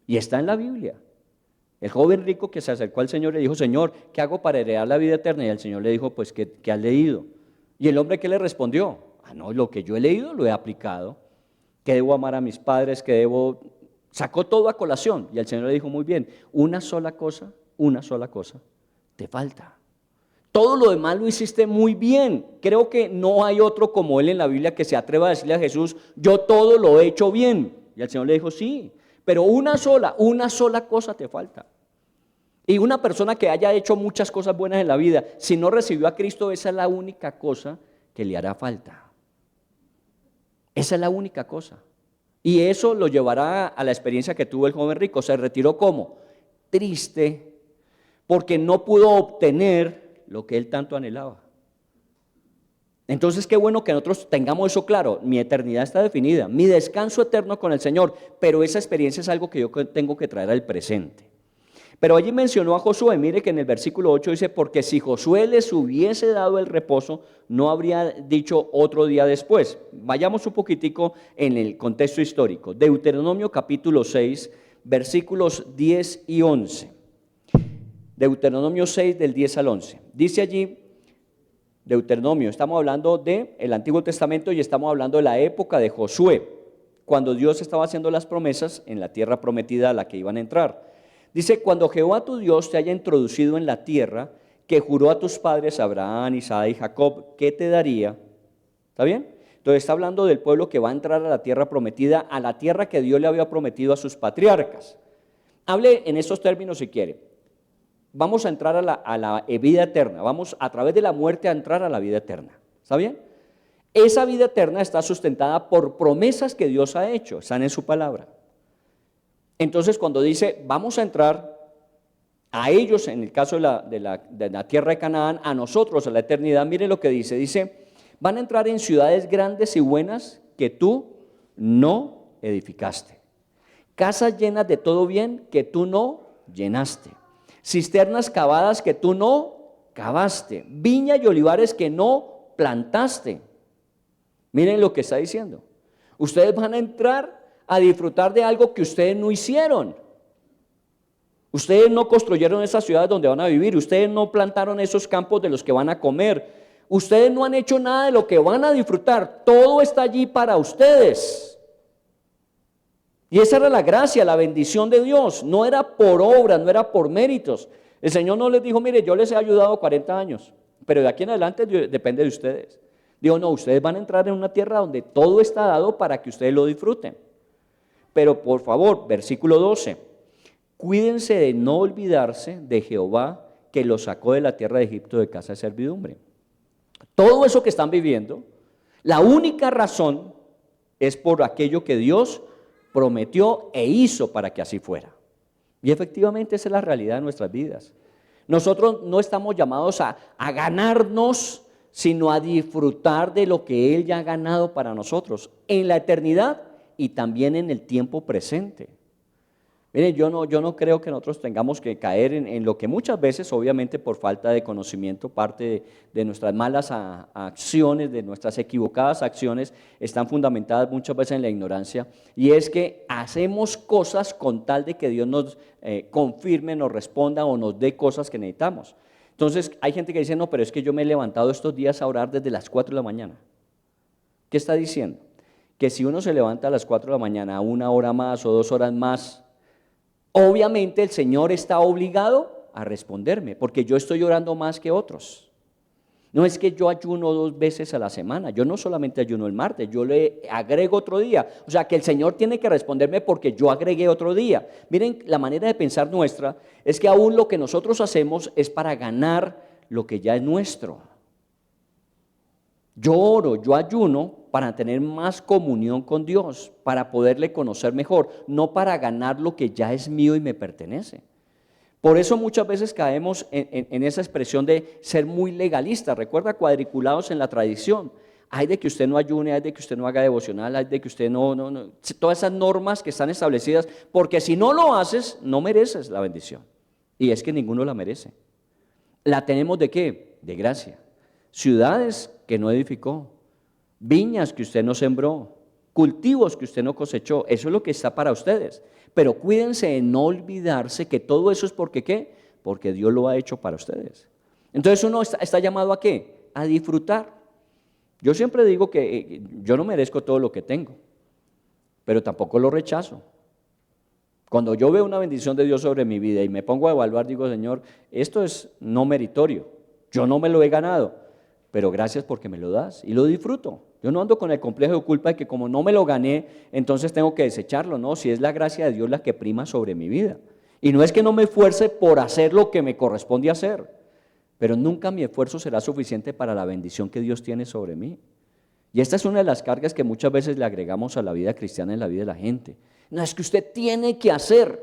Y está en la Biblia. El joven rico que se acercó al Señor le dijo, Señor, ¿qué hago para heredar la vida eterna? Y el Señor le dijo, pues, ¿qué has leído? Y el hombre, ¿qué le respondió? No, lo que yo he leído lo he aplicado, que debo amar a mis padres, que debo... Sacó todo a colación y el Señor le dijo, muy bien, una sola cosa te falta. Todo lo demás lo hiciste muy bien. Creo que no hay otro como él en la Biblia que se atreva a decirle a Jesús, yo todo lo he hecho bien. Y el Señor le dijo, sí, pero una sola cosa te falta. Y una persona que haya hecho muchas cosas buenas en la vida, si no recibió a Cristo, esa es la única cosa que le hará falta. Esa es la única cosa. Y eso lo llevará a la experiencia que tuvo el joven rico. Se retiró ¿cómo? Triste, porque no pudo obtener lo que él tanto anhelaba. Entonces qué bueno que nosotros tengamos eso claro. Mi eternidad está definida, mi descanso eterno con el Señor, pero esa experiencia es algo que yo tengo que traer al presente. Pero allí mencionó a Josué, mire que en el versículo 8 dice, porque si Josué les hubiese dado el reposo, no habría dicho otro día después. Vayamos un poquitico en el contexto histórico. Deuteronomio capítulo 6, versículos 10 y 11. Deuteronomio 6 del 10 al 11. Dice allí, Deuteronomio, estamos hablando del Antiguo Testamento y estamos hablando de la época de Josué, cuando Dios estaba haciendo las promesas en la tierra prometida a la que iban a entrar. Dice, cuando Jehová tu Dios te haya introducido en la tierra que juró a tus padres Abraham, Isaac y Jacob, ¿qué te daría? ¿Está bien? Entonces está hablando del pueblo que va a entrar a la tierra prometida, a la tierra que Dios le había prometido a sus patriarcas. Hable en estos términos si quiere. Vamos a entrar a la vida eterna, vamos a través de la muerte a entrar a la vida eterna. ¿Está bien? Esa vida eterna está sustentada por promesas que Dios ha hecho, están en su palabra. Entonces cuando dice, vamos a entrar a ellos, en el caso de la tierra de Canaán, a nosotros, a la eternidad, mire lo que dice, van a entrar en ciudades grandes y buenas que tú no edificaste, casas llenas de todo bien que tú no llenaste, cisternas cavadas que tú no cavaste, viña y olivares que no plantaste. Miren lo que está diciendo. Ustedes van a entrar a disfrutar de algo que ustedes no hicieron. Ustedes no construyeron esas ciudades donde van a vivir, ustedes no plantaron esos campos de los que van a comer, ustedes no han hecho nada de lo que van a disfrutar, todo está allí para ustedes. Y esa era la gracia, la bendición de Dios, no era por obra, no era por méritos. El Señor no les dijo, mire, yo les he ayudado 40 años, pero de aquí en adelante depende de ustedes. Dijo, no, ustedes van a entrar en una tierra donde todo está dado para que ustedes lo disfruten. Pero por favor, versículo 12, cuídense de no olvidarse de Jehová que los sacó de la tierra de Egipto de casa de servidumbre. Todo eso que están viviendo, la única razón es por aquello que Dios prometió e hizo para que así fuera. Y efectivamente esa es la realidad de nuestras vidas. Nosotros no estamos llamados a ganarnos, sino a disfrutar de lo que Él ya ha ganado para nosotros en la eternidad y también en el tiempo presente. Miren, yo no creo que nosotros tengamos que caer en lo que muchas veces, obviamente por falta de conocimiento, parte de nuestras malas acciones, de nuestras equivocadas acciones, están fundamentadas muchas veces en la ignorancia, y es que hacemos cosas con tal de que Dios nos confirme, nos responda o nos dé cosas que necesitamos. Entonces hay gente que dice, no, pero es que yo me he levantado estos días a orar desde las 4 de la mañana. ¿Qué está diciendo? Que si uno se levanta a las 4 de la mañana, 1 hora más o 2 horas más, obviamente el Señor está obligado a responderme, porque yo estoy orando más que otros. No es que yo ayuno 2 veces a la semana, yo no solamente ayuno el martes, yo le agrego otro día. O sea que el Señor tiene que responderme porque yo agregué otro día. Miren, la manera de pensar nuestra es que aún lo que nosotros hacemos es para ganar lo que ya es nuestro. Yo oro, yo ayuno para tener más comunión con Dios, para poderle conocer mejor, no para ganar lo que ya es mío y me pertenece. Por eso muchas veces caemos en esa expresión de ser muy legalistas. Recuerda, cuadriculados en la tradición. Hay de que usted no ayune, hay de que usted no haga devocional, hay de que usted no. Todas esas normas que están establecidas, porque si no lo haces, no mereces la bendición. Y es que ninguno la merece. ¿La tenemos de qué? De gracia. Ciudades que no edificó, viñas que usted no sembró, cultivos que usted no cosechó, eso es lo que está para ustedes. Pero cuídense de no olvidarse que todo eso es porque ¿qué? Porque Dios lo ha hecho para ustedes. Entonces uno está llamado ¿a qué? A disfrutar. Yo siempre digo que yo no merezco todo lo que tengo, pero tampoco lo rechazo. Cuando yo veo una bendición de Dios sobre mi vida y me pongo a evaluar, digo, Señor, esto es no meritorio, yo no me lo he ganado, pero gracias porque me lo das y lo disfruto. Yo no ando con el complejo de culpa de que como no me lo gané, entonces tengo que desecharlo. No, si es la gracia de Dios la que prima sobre mi vida. Y no es que no me esfuerce por hacer lo que me corresponde hacer, pero nunca mi esfuerzo será suficiente para la bendición que Dios tiene sobre mí. Y esta es una de las cargas que muchas veces le agregamos a la vida cristiana en la vida de la gente. No es que usted tiene que hacer.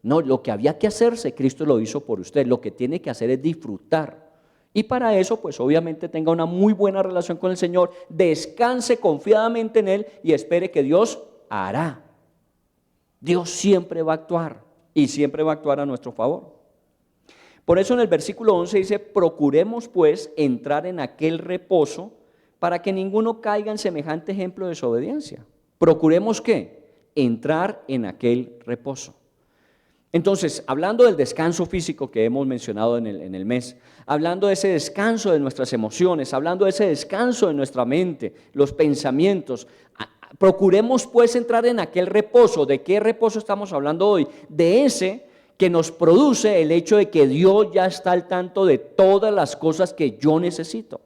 No, lo que había que hacerse, Cristo lo hizo por usted. Lo que tiene que hacer es disfrutar. Y para eso, pues obviamente tenga una muy buena relación con el Señor, descanse confiadamente en Él y espere que Dios hará. Dios siempre va a actuar y siempre va a actuar a nuestro favor. Por eso en el versículo 11 dice, procuremos pues entrar en aquel reposo para que ninguno caiga en semejante ejemplo de desobediencia. ¿Procuremos qué? Entrar en aquel reposo. Entonces, hablando del descanso físico que hemos mencionado en el mes, hablando de ese descanso de nuestras emociones, hablando de ese descanso de nuestra mente, los pensamientos, procuremos pues entrar en aquel reposo. ¿De qué reposo estamos hablando hoy? De ese que nos produce el hecho de que Dios ya está al tanto de todas las cosas que yo necesito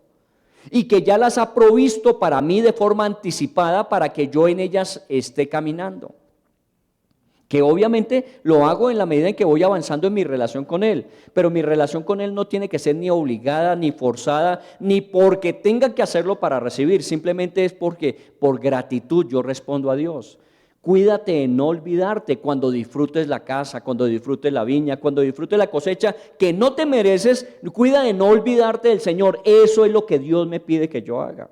y que ya las ha provisto para mí de forma anticipada para que yo en ellas esté caminando. Que obviamente lo hago en la medida en que voy avanzando en mi relación con Él, pero mi relación con Él no tiene que ser ni obligada, ni forzada, ni porque tenga que hacerlo para recibir, simplemente es porque por gratitud yo respondo a Dios. Cuídate de no olvidarte cuando disfrutes la casa, cuando disfrutes la viña, cuando disfrutes la cosecha que no te mereces, cuida de no olvidarte del Señor. Eso es lo que Dios me pide que yo haga.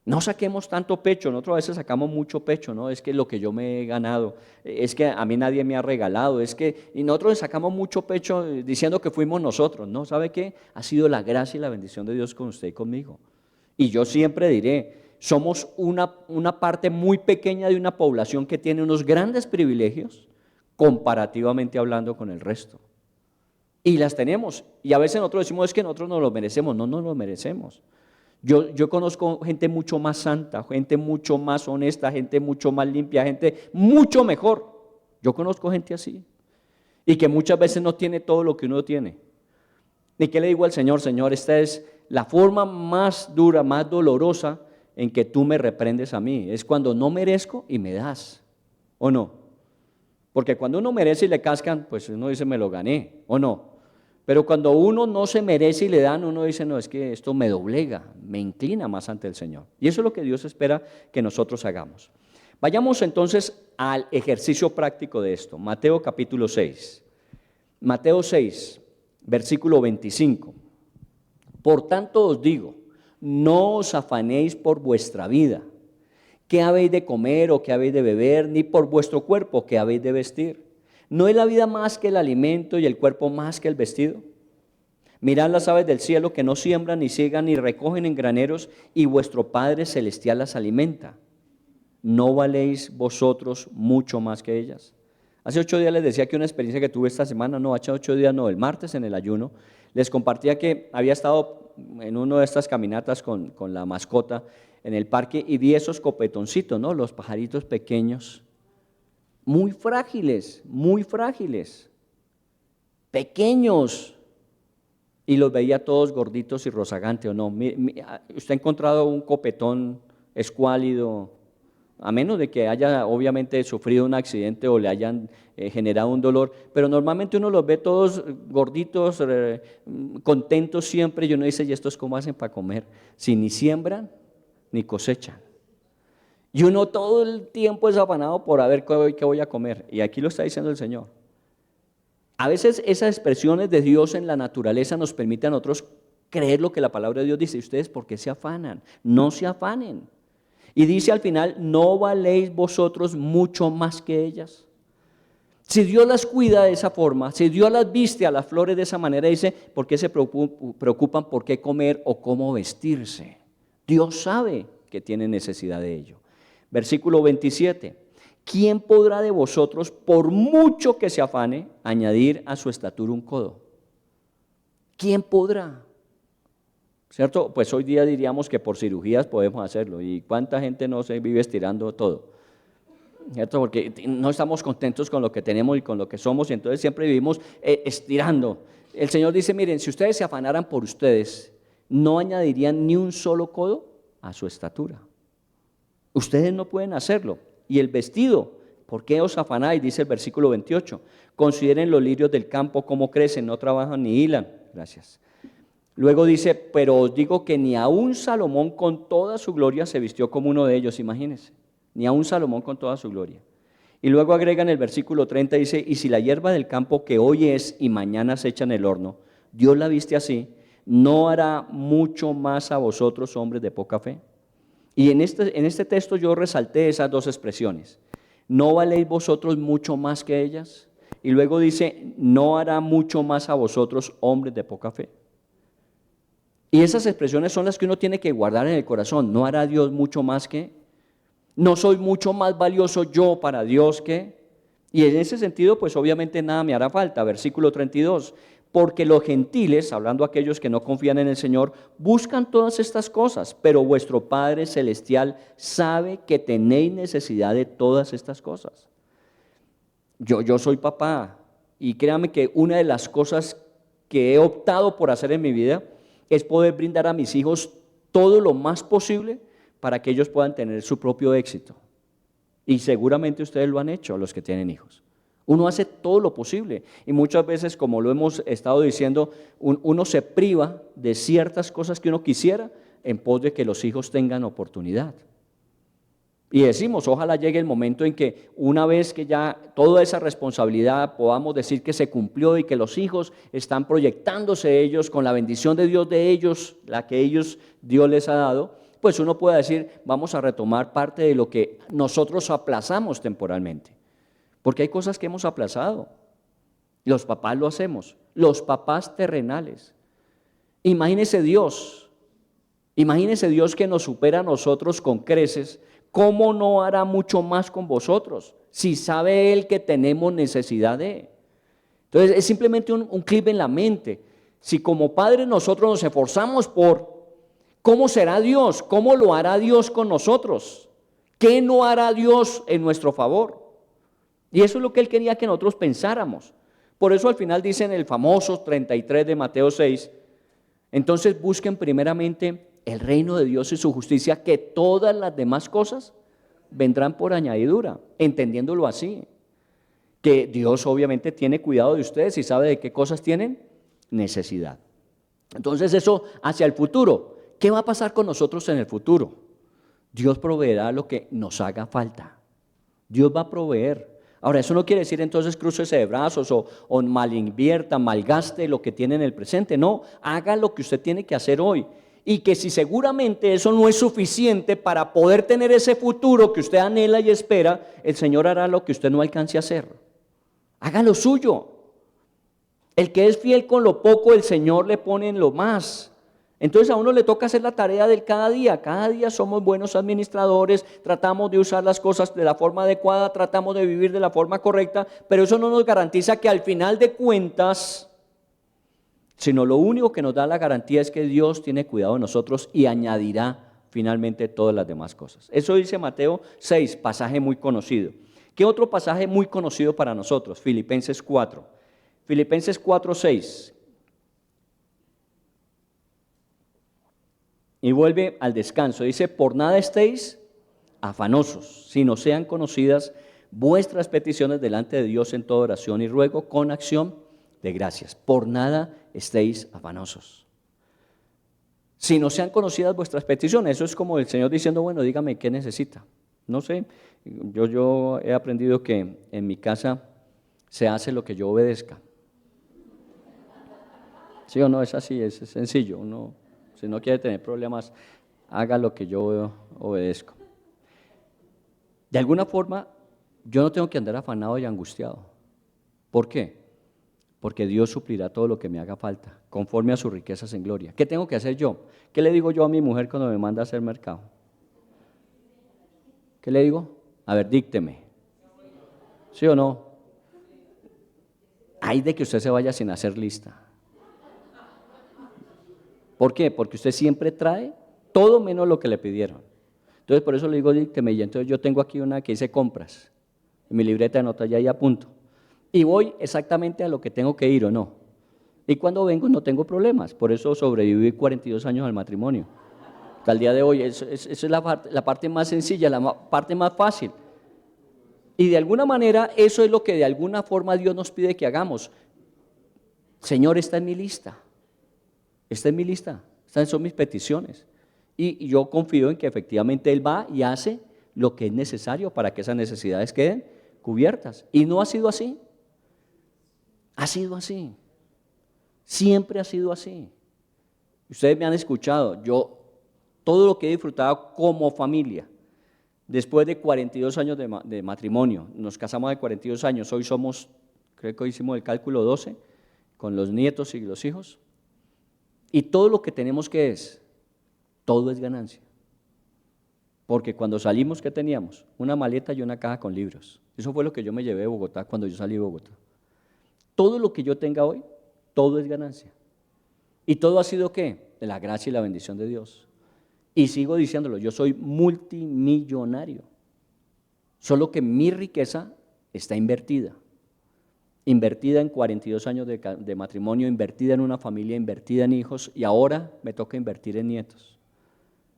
No saquemos tanto pecho, nosotros a veces sacamos mucho pecho, ¿no? Es que lo que yo me he ganado, es que a mí nadie me ha regalado, y nosotros sacamos mucho pecho diciendo que fuimos nosotros, ¿no? ¿Sabe qué? Ha sido la gracia y la bendición de Dios con usted y conmigo. Y yo siempre diré, somos una parte muy pequeña de una población que tiene unos grandes privilegios, comparativamente hablando con el resto. Y las tenemos, y a veces nosotros decimos, es que nosotros no lo merecemos, no nos lo merecemos. Yo conozco gente mucho más santa, gente mucho más honesta, gente mucho más limpia, gente mucho mejor. Yo conozco gente así y que muchas veces no tiene todo lo que uno tiene. ¿Y qué le digo al Señor? Señor, esta es la forma más dura, más dolorosa en que tú me reprendes a mí. Es cuando no merezco y me das, ¿o no? Porque cuando uno merece y le cascan, pues uno dice me lo gané, ¿o no? Pero cuando uno no se merece y le dan, uno dice, no, es que esto me doblega, me inclina más ante el Señor. Y eso es lo que Dios espera que nosotros hagamos. Vayamos entonces al ejercicio práctico de esto. Mateo capítulo 6. Mateo 6, versículo 25. Por tanto os digo, no os afanéis por vuestra vida, qué habéis de comer o qué habéis de beber, ni por vuestro cuerpo, qué habéis de vestir. ¿No es la vida más que el alimento y el cuerpo más que el vestido? Mirad las aves del cielo que no siembran, ni siegan, ni recogen en graneros, y vuestro Padre Celestial las alimenta. ¿No valéis vosotros mucho más que ellas? Hace 8 días les decía que una experiencia que tuve esta semana, no, hace 8 días no, el martes en el ayuno, les compartía que había estado en una de estas caminatas con la mascota en el parque y vi esos copetoncitos, ¿no? Los pajaritos pequeños, muy frágiles, pequeños, y los veía todos gorditos y rozagantes, ¿o no? ¿Usted ha encontrado un copetón escuálido? A menos de que haya obviamente sufrido un accidente o le hayan generado un dolor, pero normalmente uno los ve todos gorditos, contentos siempre, y uno dice, ¿y estos cómo hacen para comer? Si ni siembran ni cosechan. Y uno todo el tiempo es afanado por a ver qué voy a comer. Y aquí lo está diciendo el Señor. A veces esas expresiones de Dios en la naturaleza nos permiten a nosotros creer lo que la palabra de Dios dice. ¿Ustedes por qué se afanan? No se afanen. Y dice al final, ¿no valéis vosotros mucho más que ellas? Si Dios las cuida de esa forma, si Dios las viste a las flores de esa manera, dice, ¿por qué se preocupan por qué comer o cómo vestirse? Dios sabe que tienen necesidad de ello. Versículo 27, ¿quién podrá de vosotros, por mucho que se afane, añadir a su estatura un codo? ¿Quién podrá? ¿Cierto? Pues hoy día diríamos que por cirugías podemos hacerlo, y cuánta gente no se vive estirando todo, ¿cierto? Porque no estamos contentos con lo que tenemos y con lo que somos, y entonces siempre vivimos estirando. el Señor dice, miren, si ustedes se afanaran por ustedes, no añadirían ni un solo codo a su estatura. Ustedes no pueden hacerlo. Y el vestido, ¿por qué os afanáis? Dice el versículo 28. Consideren los lirios del campo cómo crecen, no trabajan ni hilan. Gracias. Luego dice, pero os digo que ni aun Salomón con toda su gloria se vistió como uno de ellos, imagínense. Ni aun Salomón con toda su gloria. Y luego agrega en el versículo 30, dice, y si la hierba del campo que hoy es y mañana se echa en el horno, Dios la viste así, ¿no hará mucho más a vosotros, hombres de poca fe? Y en este texto yo resalté esas dos expresiones. ¿No valéis vosotros mucho más que ellas? Y luego dice, ¿no hará mucho más a vosotros, hombres de poca fe? Y esas expresiones son las que uno tiene que guardar en el corazón. ¿No hará Dios mucho más que? ¿No soy mucho más valioso yo para Dios que? Y en ese sentido, pues obviamente nada me hará falta. Versículo 32. Porque los gentiles, hablando aquellos que no confían en el Señor, buscan todas estas cosas, pero vuestro Padre Celestial sabe que tenéis necesidad de todas estas cosas. Yo soy papá y créame que una de las cosas que he optado por hacer en mi vida es poder brindar a mis hijos todo lo más posible para que ellos puedan tener su propio éxito. Y seguramente ustedes lo han hecho, los que tienen hijos. Uno hace todo lo posible y muchas veces, como lo hemos estado diciendo, uno se priva de ciertas cosas que uno quisiera en pos de que los hijos tengan oportunidad. Y decimos, ojalá llegue el momento en que una vez que ya toda esa responsabilidad podamos decir que se cumplió y que los hijos están proyectándose ellos con la bendición de Dios de ellos, la que Dios les ha dado, pues uno puede decir, vamos a retomar parte de lo que nosotros aplazamos temporalmente. Porque hay cosas que hemos aplazado. Los papás lo hacemos, los papás terrenales. Imagínese Dios que nos supera a nosotros con creces, ¿cómo no hará mucho más con vosotros? Si sabe Él que tenemos necesidad de. Entonces es simplemente un clip en la mente. Si como padres nosotros nos esforzamos por, ¿cómo será Dios? ¿Cómo lo hará Dios con nosotros? ¿Qué no hará Dios en nuestro favor? Y eso es lo que Él quería que nosotros pensáramos. Por eso al final dice en el famoso 33 de Mateo 6, entonces busquen primeramente el reino de Dios y su justicia, que todas las demás cosas vendrán por añadidura, entendiéndolo así, que Dios obviamente tiene cuidado de ustedes y sabe de qué cosas tienen necesidad. Entonces eso hacia el futuro, ¿qué va a pasar con nosotros en el futuro? Dios proveerá lo que nos haga falta, Dios va a proveer. Ahora, eso no quiere decir entonces crúcese de brazos o malinvierta, malgaste lo que tiene en el presente. No, haga lo que usted tiene que hacer hoy. Y que si seguramente eso no es suficiente para poder tener ese futuro que usted anhela y espera, el Señor hará lo que usted no alcance a hacer. Haga lo suyo. El que es fiel con lo poco, el Señor le pone en lo más. Entonces a uno le toca hacer la tarea del cada día. Cada día somos buenos administradores, tratamos de usar las cosas de la forma adecuada, tratamos de vivir de la forma correcta, pero eso no nos garantiza que al final de cuentas, sino lo único que nos da la garantía es que Dios tiene cuidado de nosotros y añadirá finalmente todas las demás cosas. Eso dice Mateo 6, pasaje muy conocido. ¿Qué otro pasaje muy conocido para nosotros? Filipenses 4. Filipenses 4, 6. Y vuelve al descanso, dice, por nada estéis afanosos, sino sean conocidas vuestras peticiones delante de Dios en toda oración y ruego con acción de gracias. Por nada estéis afanosos, sino sean conocidas vuestras peticiones. Eso es como el Señor diciendo, bueno, dígame qué necesita. No sé, yo he aprendido que en mi casa se hace lo que yo obedezca. ¿Sí o no? Es así, es sencillo. Uno, si no quiere tener problemas, haga lo que yo obedezco. De alguna forma, yo no tengo que andar afanado y angustiado. ¿Por qué? Porque Dios suplirá todo lo que me haga falta, conforme a sus riquezas en gloria. ¿Qué tengo que hacer yo? ¿Qué le digo yo a mi mujer cuando me manda a hacer mercado? ¿Qué le digo? A ver, dícteme. ¿Sí o no? Ay de que usted se vaya sin hacer lista. ¿Por qué? Porque usted siempre trae todo menos lo que le pidieron. Entonces, por eso le digo, dícteme. Y entonces yo tengo aquí una que dice compras. En mi libreta de notas ya ahí apunto. Y voy exactamente a lo que tengo que ir o no. Y cuando vengo no tengo problemas. Por eso sobreviví 42 años al matrimonio. Hasta el día de hoy, eso es la parte más sencilla, parte más fácil. Y de alguna manera, eso es lo que de alguna forma Dios nos pide que hagamos. Señor, está en mi lista. Está en mi lista. Estas son mis peticiones. Y yo confío en que efectivamente Él va y hace lo que es necesario para que esas necesidades queden cubiertas. Y no ha sido así. Ha sido así. Siempre ha sido así. Ustedes me han escuchado. Yo, todo lo que he disfrutado como familia, después de 42 años de matrimonio, nos casamos de 42 años, hoy somos, creo que hoy hicimos el cálculo 12, con los nietos y los hijos. Y todo lo que tenemos todo es ganancia. Porque cuando salimos, ¿qué teníamos? Una maleta y una caja con libros. Eso fue lo que yo me llevé de Bogotá cuando yo salí de Bogotá. Todo lo que yo tenga hoy, todo es ganancia. ¿Y todo ha sido qué? De la gracia y la bendición de Dios. Y sigo diciéndolo, yo soy multimillonario. Solo que mi riqueza está invertida. Invertida en 42 años de matrimonio, invertida en una familia, invertida en hijos, y ahora me toca invertir en nietos.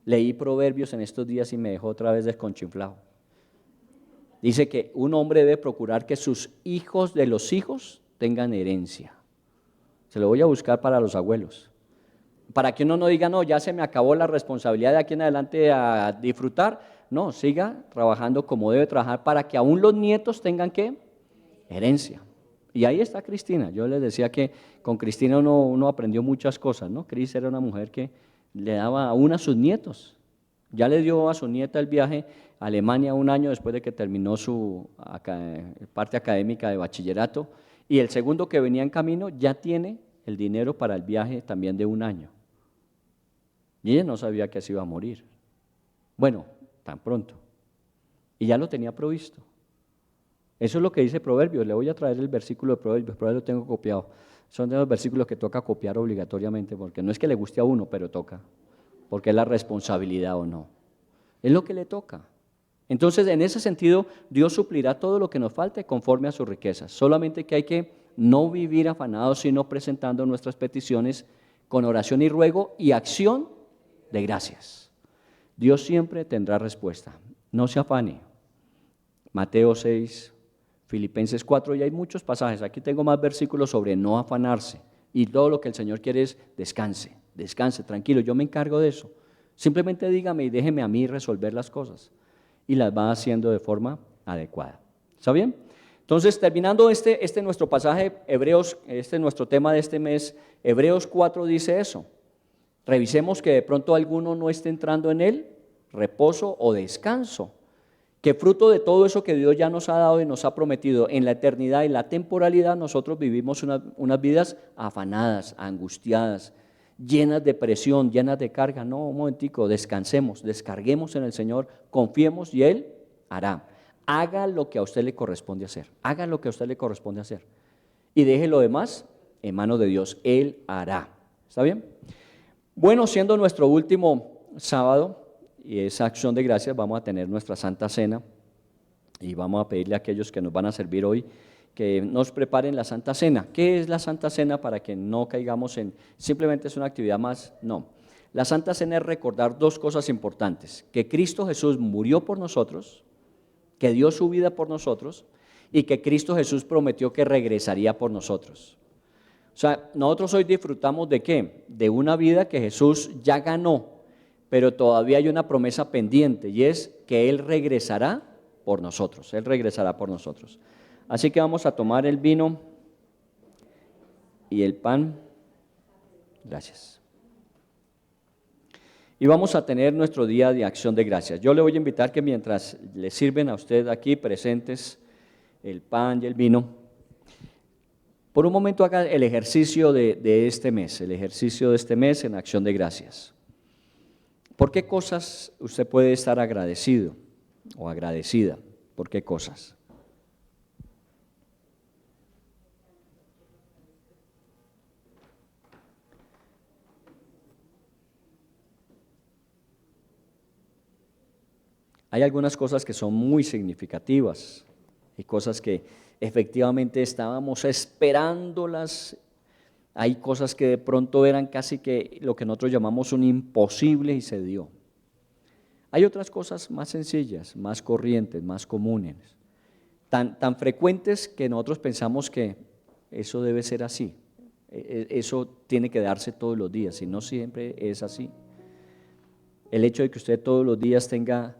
Leí Proverbios en estos días y me dejó otra vez desconchinflado. Dice que un hombre debe procurar que sus hijos de los hijos tengan herencia. Se lo voy a buscar para los abuelos. Para que uno no diga, no, ya se me acabó la responsabilidad de aquí en adelante a disfrutar. No, siga trabajando como debe trabajar para que aún los nietos tengan ¿qué? Herencia. Y ahí está Cristina. Yo les decía que con Cristina uno aprendió muchas cosas, ¿no? Cris era una mujer que le daba aún a sus nietos. Ya le dio a su nieta el viaje a Alemania un año después de que terminó su parte académica de bachillerato. Y el segundo que venía en camino ya tiene el dinero para el viaje también de un año. Y ella no sabía que se iba a morir. Bueno, tan pronto. Y ya lo tenía provisto. Eso es lo que dice Proverbios. Le voy a traer el versículo de Proverbios, pero lo tengo copiado. Son de los versículos que toca copiar obligatoriamente, porque no es que le guste a uno, pero toca. Porque es la responsabilidad o no. Es lo que le toca. Entonces, en ese sentido, Dios suplirá todo lo que nos falte conforme a sus riquezas. Solamente que hay que no vivir afanados, sino presentando nuestras peticiones con oración y ruego y acción de gracias. Dios siempre tendrá respuesta. No se afane. Mateo 6, Filipenses 4, y hay muchos pasajes. Aquí tengo más versículos sobre no afanarse. Y todo lo que el Señor quiere es descanse, tranquilo, yo me encargo de eso. Simplemente dígame y déjeme a mí resolver las cosas. Y las va haciendo de forma adecuada. ¿Está bien? Entonces, terminando este nuestro pasaje, Hebreos, nuestro tema de este mes, Hebreos 4 dice eso. Revisemos que de pronto alguno no esté entrando en él, reposo o descanso. Que fruto de todo eso que Dios ya nos ha dado y nos ha prometido en la eternidad y la temporalidad, nosotros vivimos unas vidas afanadas, angustiadas, llenas de presión, llenas de carga. No, un momentico, descansemos, descarguemos en el Señor, confiemos y Él hará. Haga lo que a usted le corresponde hacer, haga lo que a usted le corresponde hacer y deje lo demás en manos de Dios, Él hará. ¿Está bien? Bueno, siendo nuestro último sábado y esa acción de gracias, vamos a tener nuestra Santa Cena y vamos a pedirle a aquellos que nos van a servir hoy que nos preparen la Santa Cena. ¿Qué es la Santa Cena? Para que no caigamos en, simplemente es una actividad más, no. La Santa Cena es recordar dos cosas importantes, que Cristo Jesús murió por nosotros, que dio su vida por nosotros y que Cristo Jesús prometió que regresaría por nosotros. O sea, nosotros hoy disfrutamos ¿de qué? De una vida que Jesús ya ganó, pero todavía hay una promesa pendiente y es que Él regresará por nosotros, Él regresará por nosotros. Así que vamos a tomar el vino y el pan. Gracias. Y vamos a tener nuestro día de acción de gracias. Yo le voy a invitar que mientras le sirven a usted aquí presentes el pan y el vino, por un momento haga el ejercicio de este mes, el ejercicio de este mes en acción de gracias. ¿Por qué cosas usted puede estar agradecido o agradecida? ¿Por qué cosas? Hay algunas cosas que son muy significativas y cosas que efectivamente estábamos esperándolas Hay cosas que de pronto eran casi que lo que nosotros llamamos un imposible y se dio. Hay otras cosas más sencillas, más corrientes, más comunes, tan frecuentes que nosotros pensamos que eso debe ser así. Eso tiene que darse todos los días y no siempre es así. El hecho de que usted todos los días tenga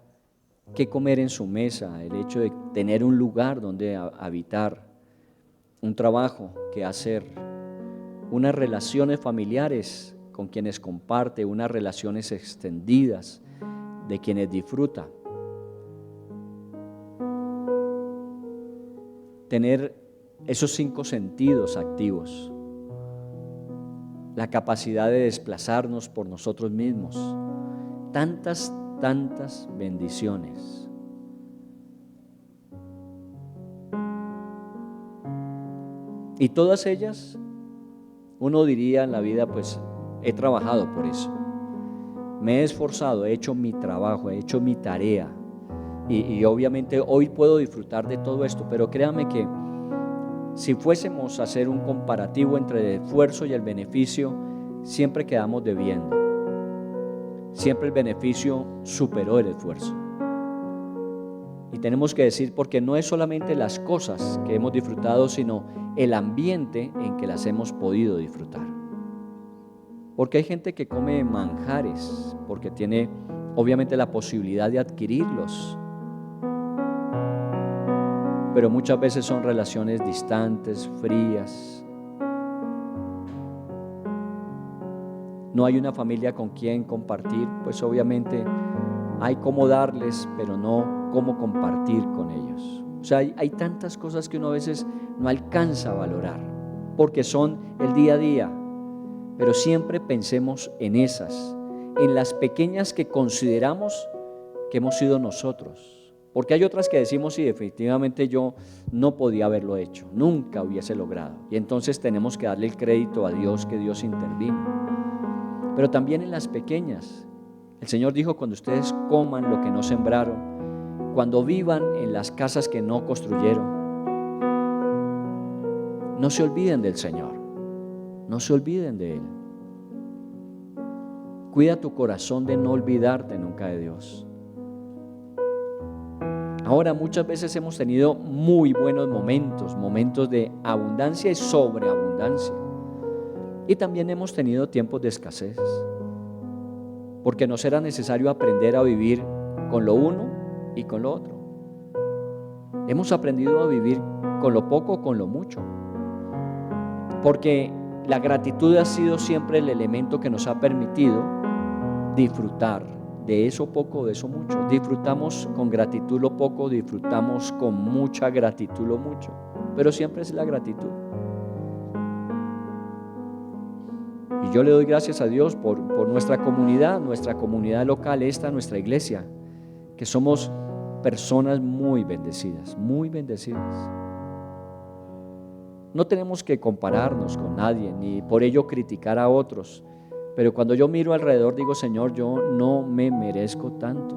que comer en su mesa, el hecho de tener un lugar donde habitar, un trabajo que hacer, unas relaciones familiares con quienes comparte, unas relaciones extendidas de quienes disfruta. Tener esos 5 sentidos activos, la capacidad de desplazarnos por nosotros mismos, tantas bendiciones. Y todas ellas, uno diría en la vida, pues he trabajado por eso, me he esforzado, he hecho mi trabajo, he hecho mi tarea y obviamente hoy puedo disfrutar de todo esto, pero créame que si fuésemos a hacer un comparativo entre el esfuerzo y el beneficio, siempre quedamos debiendo. Siempre el beneficio superó el esfuerzo. Y tenemos que decir, porque no es solamente las cosas que hemos disfrutado, sino el ambiente en que las hemos podido disfrutar. Porque hay gente que come manjares, porque tiene obviamente la posibilidad de adquirirlos. Pero muchas veces son relaciones distantes, frías. No hay una familia con quien compartir, pues obviamente hay cómo darles, pero no cómo compartir con ellos. O sea, hay tantas cosas que uno a veces no alcanza a valorar, porque son el día a día. Pero siempre pensemos en esas, en las pequeñas que consideramos que hemos sido nosotros. Porque hay otras que decimos, sí, definitivamente yo no podía haberlo hecho, nunca hubiese logrado. Y entonces tenemos que darle el crédito a Dios, que Dios intervino. Pero también en las pequeñas. El Señor dijo, cuando ustedes coman lo que no sembraron, cuando vivan en las casas que no construyeron, no se olviden del Señor, no se olviden de Él. Cuida tu corazón de no olvidarte nunca de Dios. Ahora, muchas veces hemos tenido muy buenos momentos de abundancia y sobreabundancia. Y también hemos tenido tiempos de escasez, porque nos era necesario aprender a vivir con lo uno y con lo otro. Hemos aprendido a vivir con lo poco o con lo mucho, porque la gratitud ha sido siempre el elemento que nos ha permitido disfrutar de eso poco, de eso mucho. Disfrutamos con gratitud lo poco, disfrutamos con mucha gratitud lo mucho, pero siempre es la gratitud. Y yo le doy gracias a Dios por nuestra comunidad local, nuestra iglesia, que somos personas muy bendecidas, muy bendecidas. No tenemos que compararnos con nadie, ni por ello criticar a otros. Pero cuando yo miro alrededor digo, Señor, yo no me merezco tanto.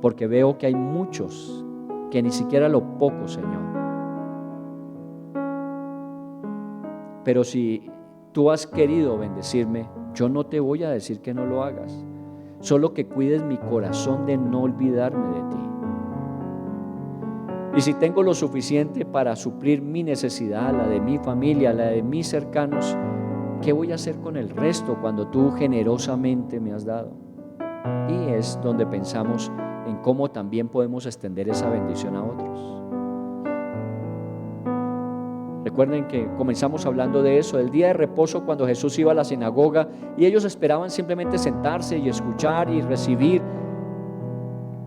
Porque veo que hay muchos que ni siquiera lo poco, Señor. Pero si tú has querido bendecirme, yo no te voy a decir que no lo hagas. Solo que cuides mi corazón de no olvidarme de ti. Y si tengo lo suficiente para suplir mi necesidad, la de mi familia, la de mis cercanos, ¿qué voy a hacer con el resto cuando tú generosamente me has dado? Y es donde pensamos en cómo también podemos extender esa bendición a otros. Recuerden que comenzamos hablando de eso, del día de reposo, cuando Jesús iba a la sinagoga y ellos esperaban simplemente sentarse y escuchar y recibir.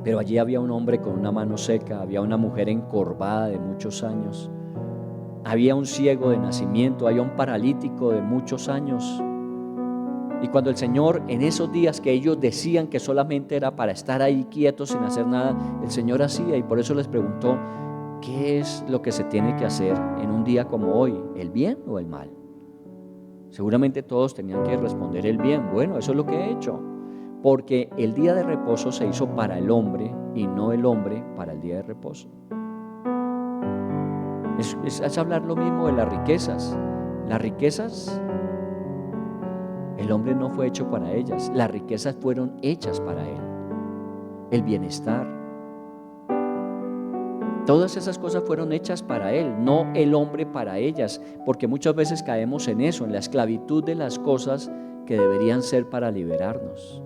Pero allí había un hombre con una mano seca, había una mujer encorvada de muchos años, había un ciego de nacimiento, había un paralítico de muchos años. Y cuando el Señor, en esos días que ellos decían que solamente era para estar ahí quietos sin hacer nada, el Señor hacía, y por eso les preguntó, ¿qué es lo que se tiene que hacer en un día como hoy? ¿El bien o el mal? Seguramente todos tenían que responder el bien. Bueno, eso es lo que he hecho, porque el día de reposo se hizo para el hombre y no el hombre para el día de reposo. Es hablar lo mismo de las riquezas. Las riquezas, el hombre no fue hecho para ellas. Las riquezas fueron hechas para él. El bienestar, todas esas cosas fueron hechas para él, no el hombre para ellas, porque muchas veces caemos en eso, en la esclavitud de las cosas que deberían ser para liberarnos.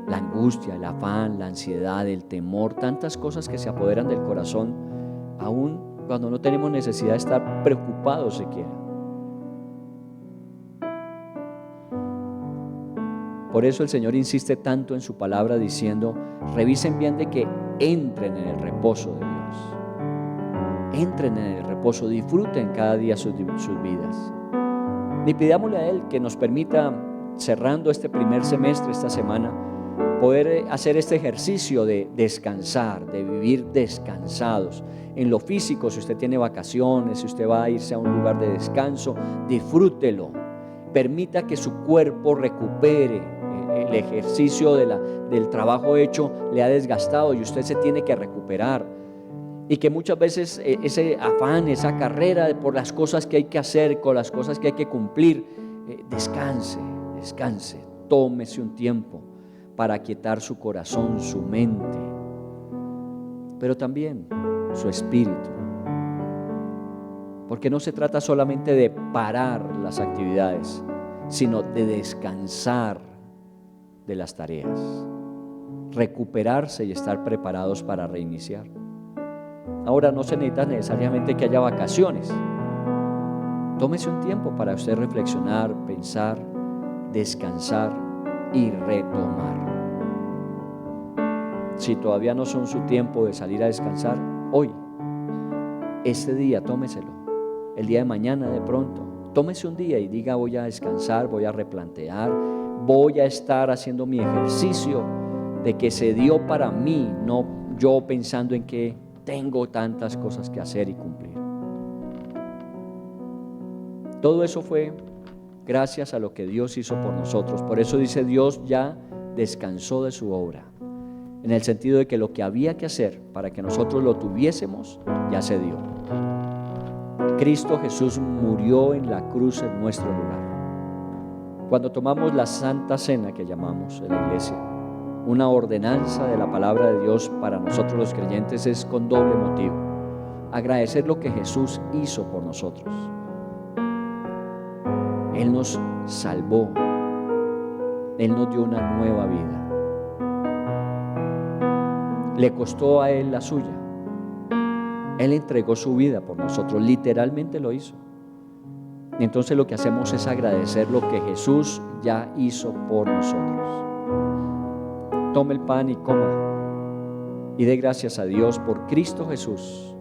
La angustia, el afán, la ansiedad, el temor, tantas cosas que se apoderan del corazón, aún cuando no tenemos necesidad de estar preocupados siquiera. Por eso el Señor insiste tanto en su palabra diciendo: revisen bien de que entren en el reposo de Dios. Entren en el reposo, disfruten cada día sus vidas. Y pidámosle a Él que nos permita, cerrando este primer semestre, esta semana, poder hacer este ejercicio de descansar, de vivir descansados. En lo físico, si usted tiene vacaciones, si usted va a irse a un lugar de descanso, disfrútelo. Permita que su cuerpo recupere. El ejercicio del trabajo hecho le ha desgastado y usted se tiene que recuperar. Y que muchas veces ese afán, esa carrera por las cosas que hay que hacer, con las cosas que hay que cumplir, descanse, tómese un tiempo para aquietar su corazón, su mente, pero también su espíritu. Porque no se trata solamente de parar las actividades, sino de descansar de las tareas, recuperarse y estar preparados para reiniciar. Ahora no se necesita necesariamente que haya vacaciones. Tómese un tiempo para usted reflexionar, pensar, descansar y retomar. Si todavía no son su tiempo de salir a descansar, hoy, este día, tómeselo. El día de mañana, de pronto, tómese un día y diga: voy a descansar, voy a replantear, voy a estar haciendo mi ejercicio de que se dio para mí, no yo pensando en que tengo tantas cosas que hacer y cumplir. Todo eso fue gracias a lo que Dios hizo por nosotros. Por eso dice: Dios ya descansó de su obra, en el sentido de que lo que había que hacer para que nosotros lo tuviésemos ya se dio. Cristo Jesús murió en la cruz en nuestro lugar. Cuando tomamos la Santa Cena, que llamamos en la iglesia, una ordenanza de la palabra de Dios para nosotros los creyentes, es con doble motivo: agradecer lo que Jesús hizo por nosotros. Él nos salvó, Él nos dio una nueva vida. Le costó a Él la suya. Él entregó su vida por nosotros, literalmente lo hizo. Y entonces lo que hacemos es agradecer lo que Jesús ya hizo por nosotros. Tome el pan y coma y dé gracias a Dios por Cristo Jesús,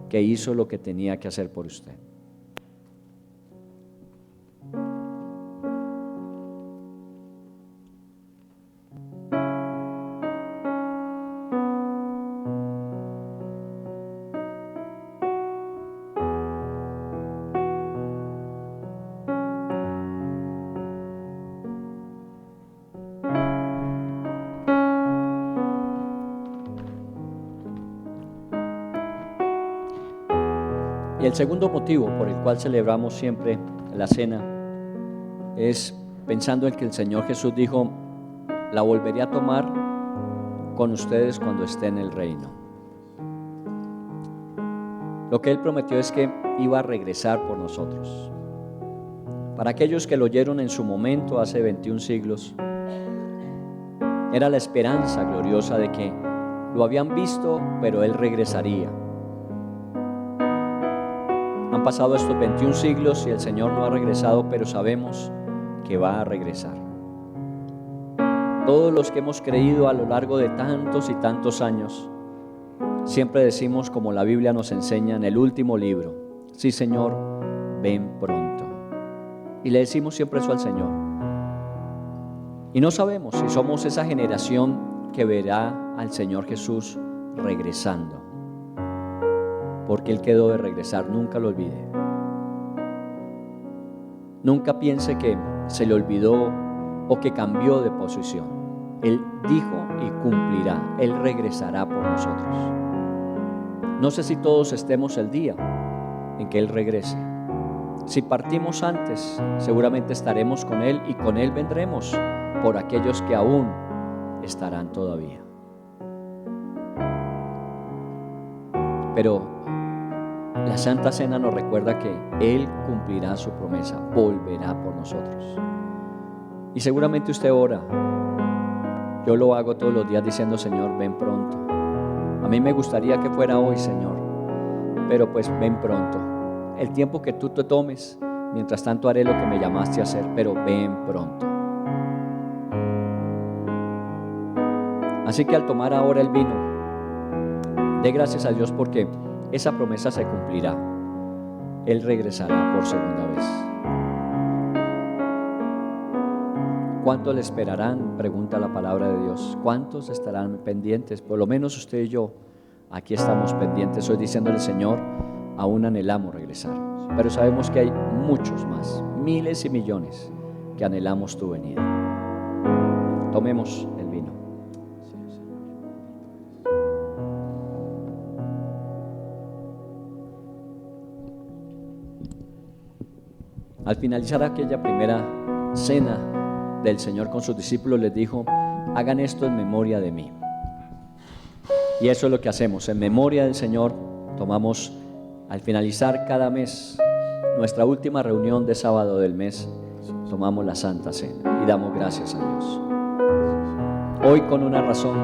que hizo lo que tenía que hacer por usted. Y el segundo motivo por el cual celebramos siempre la cena es pensando en que el Señor Jesús dijo: la volveré a tomar con ustedes cuando esté en el reino. Lo que Él prometió es que iba a regresar por nosotros. Para aquellos que lo oyeron en su momento hace 21 siglos, era la esperanza gloriosa de que lo habían visto, pero Él regresaría. Han pasado estos 21 siglos y el Señor no ha regresado, pero sabemos que va a regresar. Todos los que hemos creído a lo largo de tantos y tantos años, siempre decimos, como la Biblia nos enseña en el último libro: sí, Señor, ven pronto. Y le decimos siempre eso al Señor. Y no sabemos si somos esa generación que verá al Señor Jesús regresando, porque Él quedó de regresar. Nunca lo olvide. Nunca piense que se le olvidó o que cambió de posición. Él dijo y cumplirá. Él regresará por nosotros. No sé si todos estemos el día, en que Él regrese. Si partimos antes, seguramente estaremos con Él y con Él vendremos por aquellos que aún estarán todavía. Pero la Santa Cena nos recuerda que Él cumplirá su promesa, volverá por nosotros. Y seguramente usted ora. Yo lo hago todos los días diciendo: Señor, ven pronto. A mí me gustaría que fuera hoy, Señor, pero pues ven pronto. El tiempo que tú te tomes, mientras tanto haré lo que me llamaste a hacer, pero ven pronto. Así que al tomar ahora el vino, dé gracias a Dios porque esa promesa se cumplirá. Él regresará por segunda vez. ¿Cuántos le esperarán? Pregunta la palabra de Dios. ¿Cuántos estarán pendientes? Por lo menos usted y yo aquí estamos pendientes hoy diciéndole: Señor, aún anhelamos regresar, pero sabemos que hay muchos más, miles y millones, que anhelamos tu venida. Tomemos el vino. Al finalizar aquella primera cena del Señor con sus discípulos, les dijo: hagan esto en memoria de mí. Y eso es lo que hacemos, en memoria del Señor. Tomamos al finalizar cada mes, nuestra última reunión de sábado del mes, tomamos la Santa Cena y damos gracias a Dios. Hoy con una razón,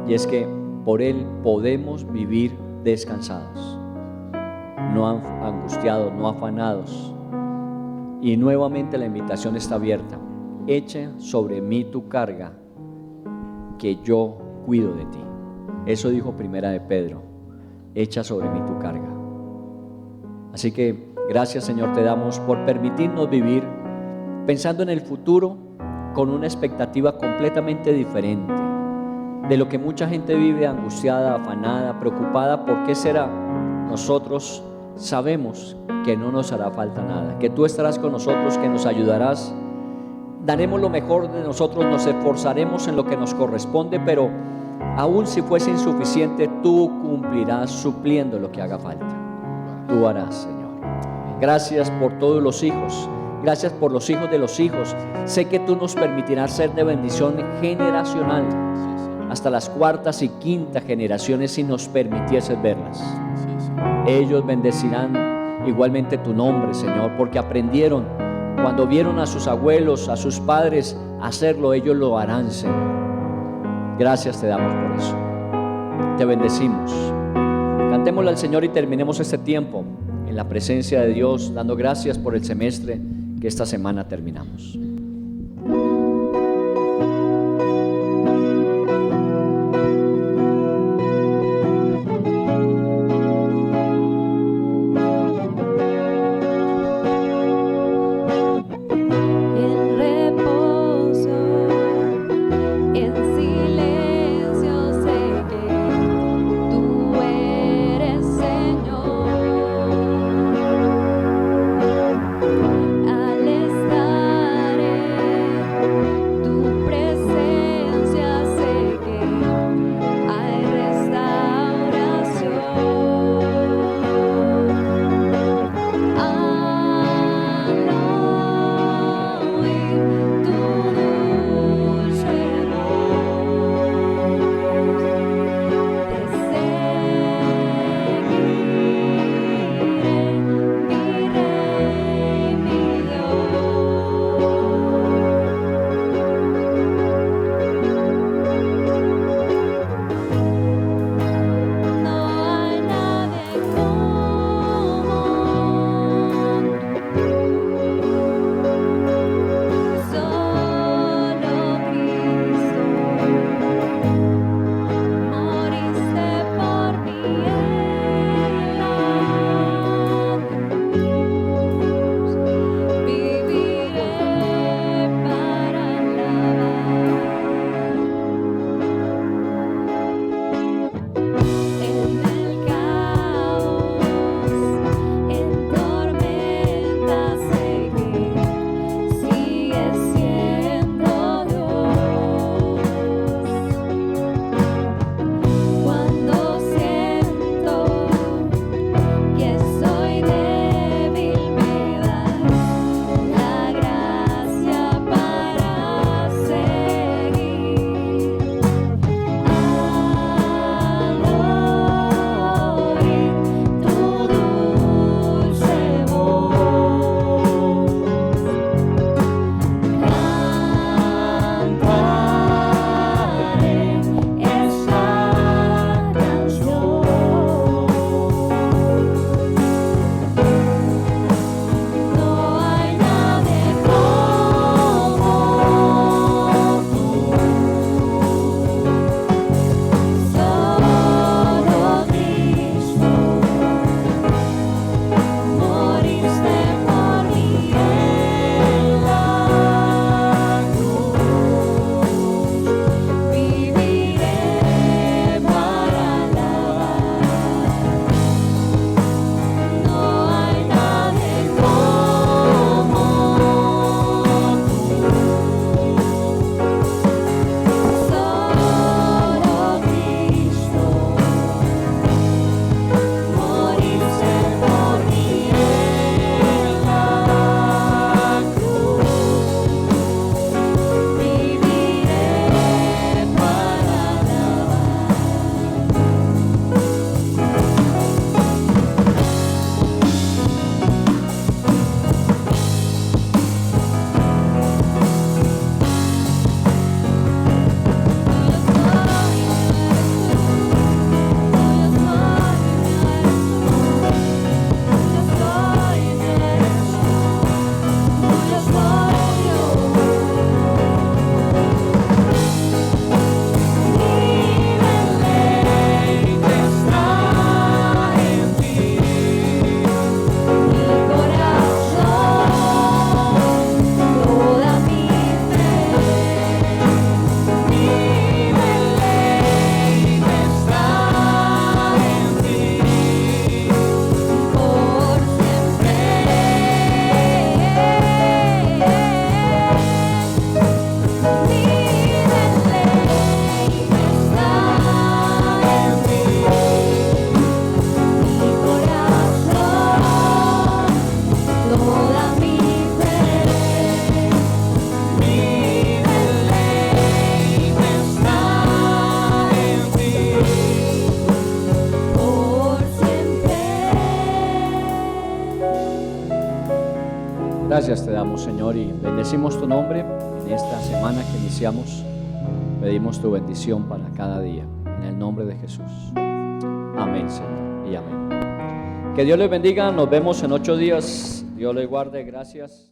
y es que por Él podemos vivir descansados, no angustiados, no afanados. Y nuevamente la invitación está abierta: echa sobre mí tu carga, que yo cuido de ti. Eso dijo Primera de Pedro: echa sobre mí tu carga. Así que gracias, Señor, te damos por permitirnos vivir pensando en el futuro con una expectativa completamente diferente de lo que mucha gente vive, angustiada, afanada, preocupada. ¿Por qué será? Nosotros sabemos que no nos hará falta nada, que tú estarás con nosotros, que nos ayudarás. Daremos lo mejor de nosotros, nos esforzaremos en lo que nos corresponde, pero aún si fuese insuficiente, tú cumplirás supliendo lo que haga falta. Tú harás, Señor. Gracias por todos los hijos, gracias por los hijos de los hijos. Sé que tú nos permitirás ser de bendición generacional hasta las cuartas y quintas generaciones si nos permitieses verlas. Ellos bendecirán igualmente tu nombre, Señor, porque aprendieron. Cuando vieron a sus abuelos, a sus padres hacerlo, ellos lo harán, Señor. Gracias te damos por eso. Te bendecimos. Cantémosle al Señor y terminemos este tiempo en la presencia de Dios, dando gracias por el semestre que esta semana terminamos. Al estar Gracias te damos, Señor, y bendecimos tu nombre en esta semana que iniciamos. Pedimos tu bendición para cada día, en el nombre de Jesús. Amén, Señor, y amén. Que Dios les bendiga, nos vemos en 8 días. Dios les guarde, gracias.